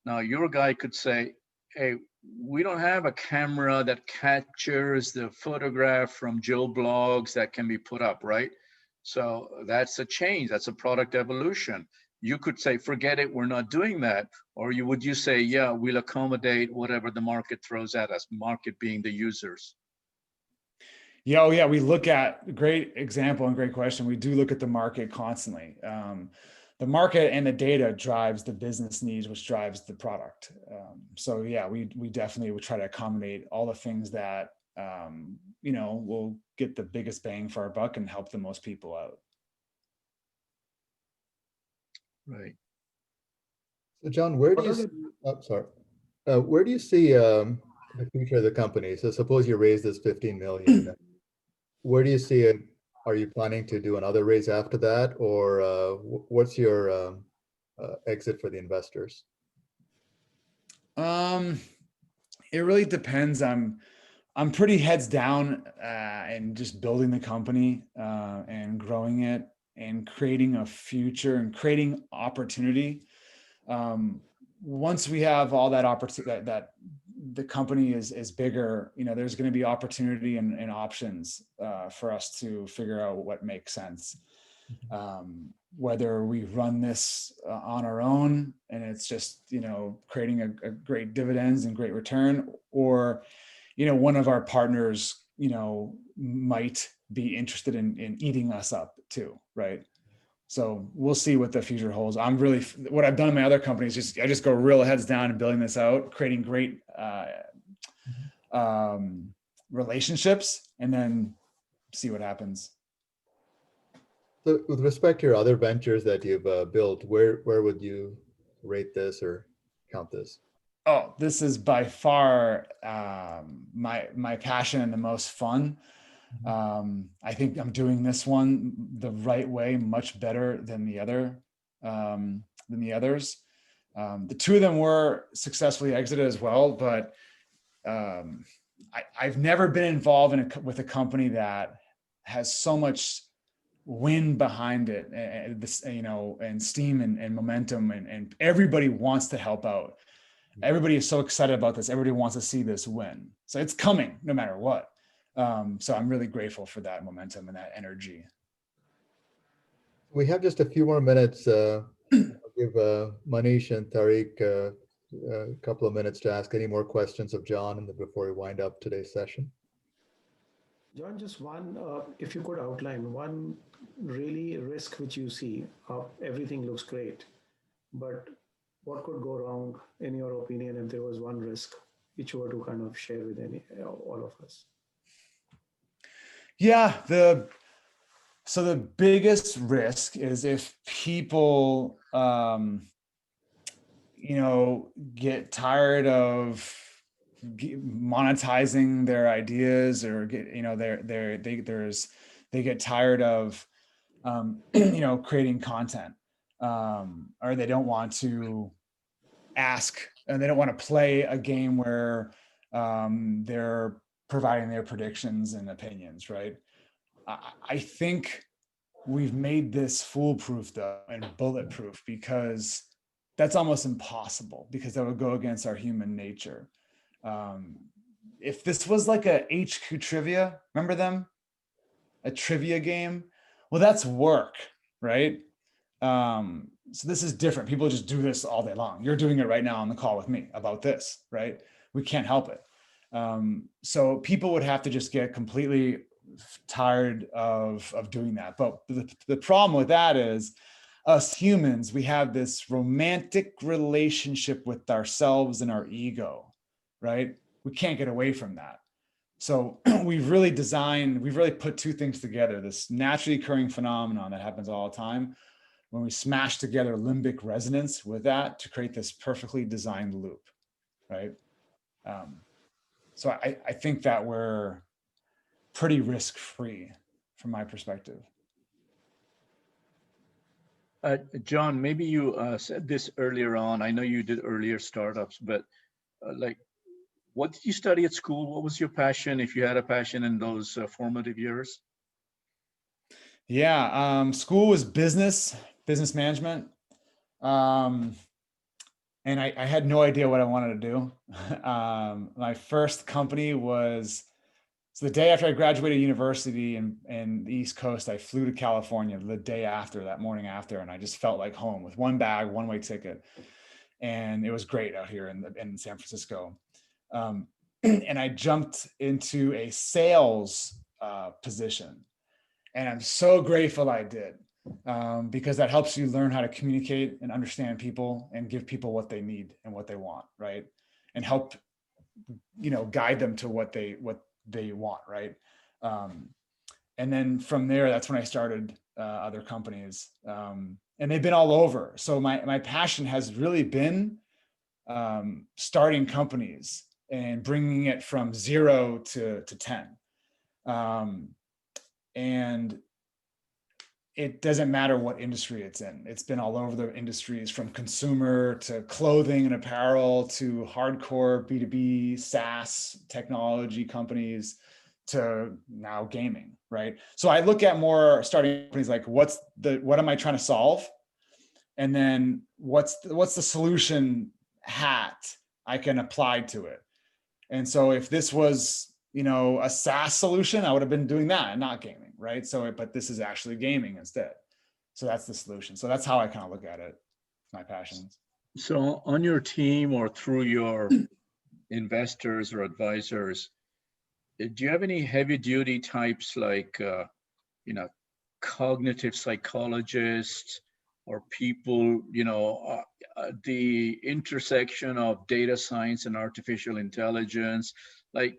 Now, your guy could say, hey, we don't have a camera that captures the photograph from Joe Blogs that can be put up, right? So that's a change. That's a product evolution. You could say, forget it, we're not doing that. Or would you say, yeah, we'll accommodate whatever the market throws at us, market being the users? Yeah, oh yeah, we look at, great example and great question. We do look at the market constantly. The market and the data drives the business needs, which drives the product. So yeah, we definitely would try to accommodate all the things that will get the biggest bang for our buck and help the most people out. Right. So John, where do you see, where do you see the future of the company? So suppose you raise this 15 million. Where do you see it? Are you planning to do another raise after that, or what's your exit for the investors? It really depends. I'm pretty heads down and just building the company and growing it and creating a future and creating opportunity. Once we have all that opportunity, that the company is bigger, there's going to be opportunity and options for us to figure out what makes sense. Whether we run this on our own and it's just, creating a great dividends and great return, or, one of our partners, might be interested in eating us up too. Right. So we'll see what the future holds. What I've done in my other companies is I just go real heads down and building this out, creating great relationships, and then see what happens. So with respect to your other ventures that you've built, where would you rate this or count this? Oh, this is by far my passion and the most fun. I think I'm doing this one the right way, much better than the others. The two of them were successfully exited as well, but I've never been involved with a company that has so much wind behind it, and steam and momentum, and everybody wants to help out. Everybody is so excited about this. Everybody wants to see this win. So it's coming no matter what. So I'm really grateful for that momentum and that energy. We have just a few more minutes. I'll give Manish and Tariq a couple of minutes to ask any more questions of John before we wind up today's session. John, just one, if you could outline one really risk which you see. Everything looks great, but what could go wrong in your opinion if there was one risk which you were to kind of share with all of us? Yeah, so the biggest risk is if people, get tired of monetizing their ideas, or they get tired of, creating content, or they don't want to ask, and they don't want to play a game where they're providing their predictions and opinions, right? I think we've made this foolproof though and bulletproof, because that's almost impossible, because that would go against our human nature. If this was like a HQ trivia, remember them? A trivia game? Well, that's work, right? So this is different. People just do this all day long. You're doing it right now on the call with me about this, right? We can't help it. So people would have to just get completely tired of doing that. But the problem with that is, us humans, we have this romantic relationship with ourselves and our ego, right? We can't get away from that. So we've really put two things together, this naturally occurring phenomenon that happens all the time, when we smash together limbic resonance with that to create this perfectly designed loop, right? So I think that we're pretty risk-free from my perspective. John, maybe you said this earlier on. I know you did earlier startups, but what did you study at school? What was your passion, if you had a passion in those formative years? Yeah, school was business management. And I had no idea what I wanted to do. My first company was, so the day after I graduated university in the East Coast, I flew to California the day after, that morning after, and I just felt like home with one bag, one-way ticket. And it was great out here in San Francisco. And I jumped into a sales position. And I'm so grateful I did, because that helps you learn how to communicate and understand people and give people what they need and what they want, right? And help, guide them to what they want, right? And then from there, that's when I started other companies, and they've been all over. So my passion has really been starting companies and bringing it from 0 to 10. And it doesn't matter what industry it's in. It's been all over the industries, from consumer to clothing and apparel to hardcore B2B SaaS technology companies to now gaming, right? So I look at more starting companies like, what am I trying to solve? And then what's the solution hat I can apply to it? And so if this was, a SaaS solution, I would have been doing that and not gaming, right? So, but this is actually gaming instead. So that's the solution. So that's how I kind of look at it, my passions. So on your team or through your investors or advisors, do you have any heavy duty types like, cognitive psychologists or people, the intersection of data science and artificial intelligence? Like,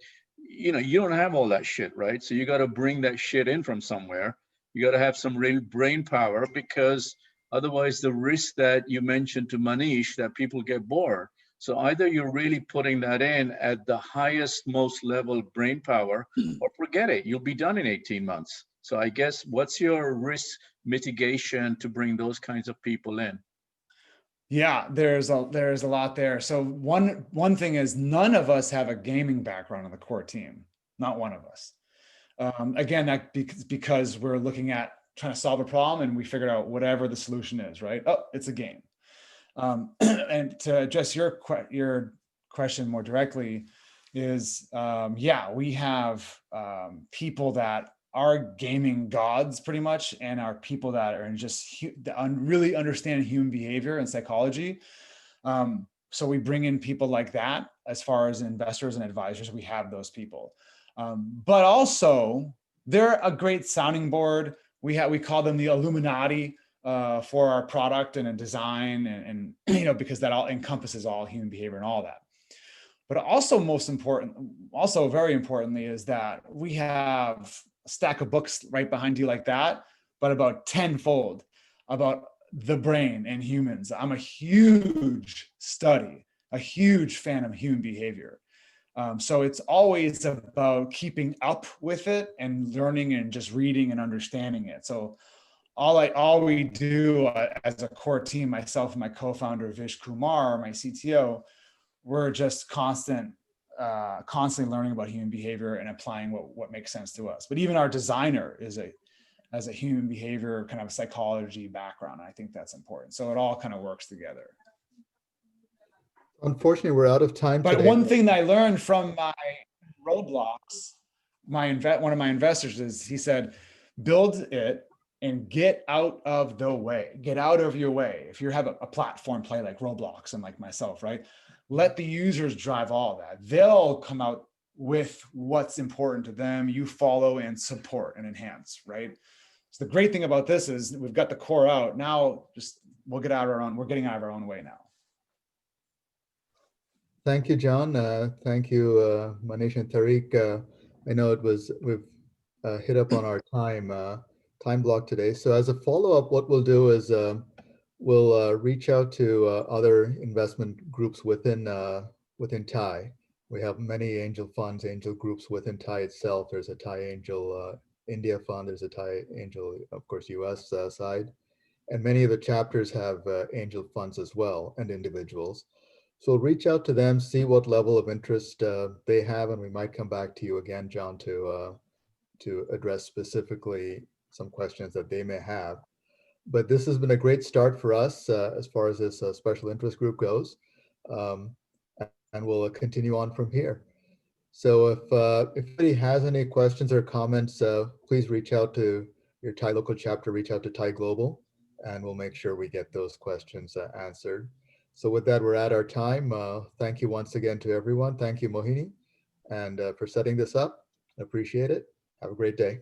you don't have all that shit, right? So you got to bring that shit in from somewhere. You got to have some real brain power, because otherwise the risk that you mentioned to Manish, that people get bored. So either you're really putting that in at the highest, most level brain power, or forget it, you'll be done in 18 months. So I guess, what's your risk mitigation to bring those kinds of people in? Yeah, there's a lot there. So one thing is, none of us have a gaming background on the core team. Not one of us. Again, that because we're looking at trying to solve a problem, and we figured out whatever the solution is, right? Oh, it's a game. And to address your question more directly is, we have people that are gaming gods pretty much, and are people that are just really understand human behavior and psychology. So we bring in people like that. As far as investors and advisors, we have those people. But also, they're a great sounding board. We call them the Illuminati for our product and a design, and because that all encompasses all human behavior and all that. But also, very importantly, is that we have a stack of books right behind you like that, but about tenfold about the brain and humans. I'm a huge fan of human behavior. So it's always about keeping up with it and learning and just reading and understanding it. So all we do as a core team, myself and my co-founder Vish Kumar, my CTO, we're just constantly learning about human behavior and applying what makes sense to us. But even our designer has a human behavior kind of psychology background. I think that's important. So it all kind of works together. Unfortunately, we're out of time But today. one thing that I learned from my roadblocks, one of my investors he said, build it and get out of the way. Get out of your way. If you have a platform play like Roblox and like myself, right? Let the users drive all that. They'll come out with what's important to them. You follow and support and enhance, right? So the great thing about this is we've got the core out. Now we're getting out of our own way now. Thank you, John. Thank you, Manish and Tariq. I know we've hit up on our time block today. So as a follow-up, what we'll do is we'll reach out to other investment groups within TIE. We have many angel funds, angel groups within TIE itself. There's a TIE Angel India fund. There's a TIE Angel, of course, US side. And many of the chapters have angel funds as well, and individuals. So reach out to them, see what level of interest they have, and we might come back to you again, John, to address specifically some questions that they may have. But this has been a great start for us as far as this special interest group goes. And we'll continue on from here. So if anybody has any questions or comments, please reach out to your Thai local chapter, reach out to Thai Global, and we'll make sure we get those questions answered. So with that, we're at our time. Thank you once again to everyone. Thank you, Mohini, and for setting this up. Appreciate it. Have a great day.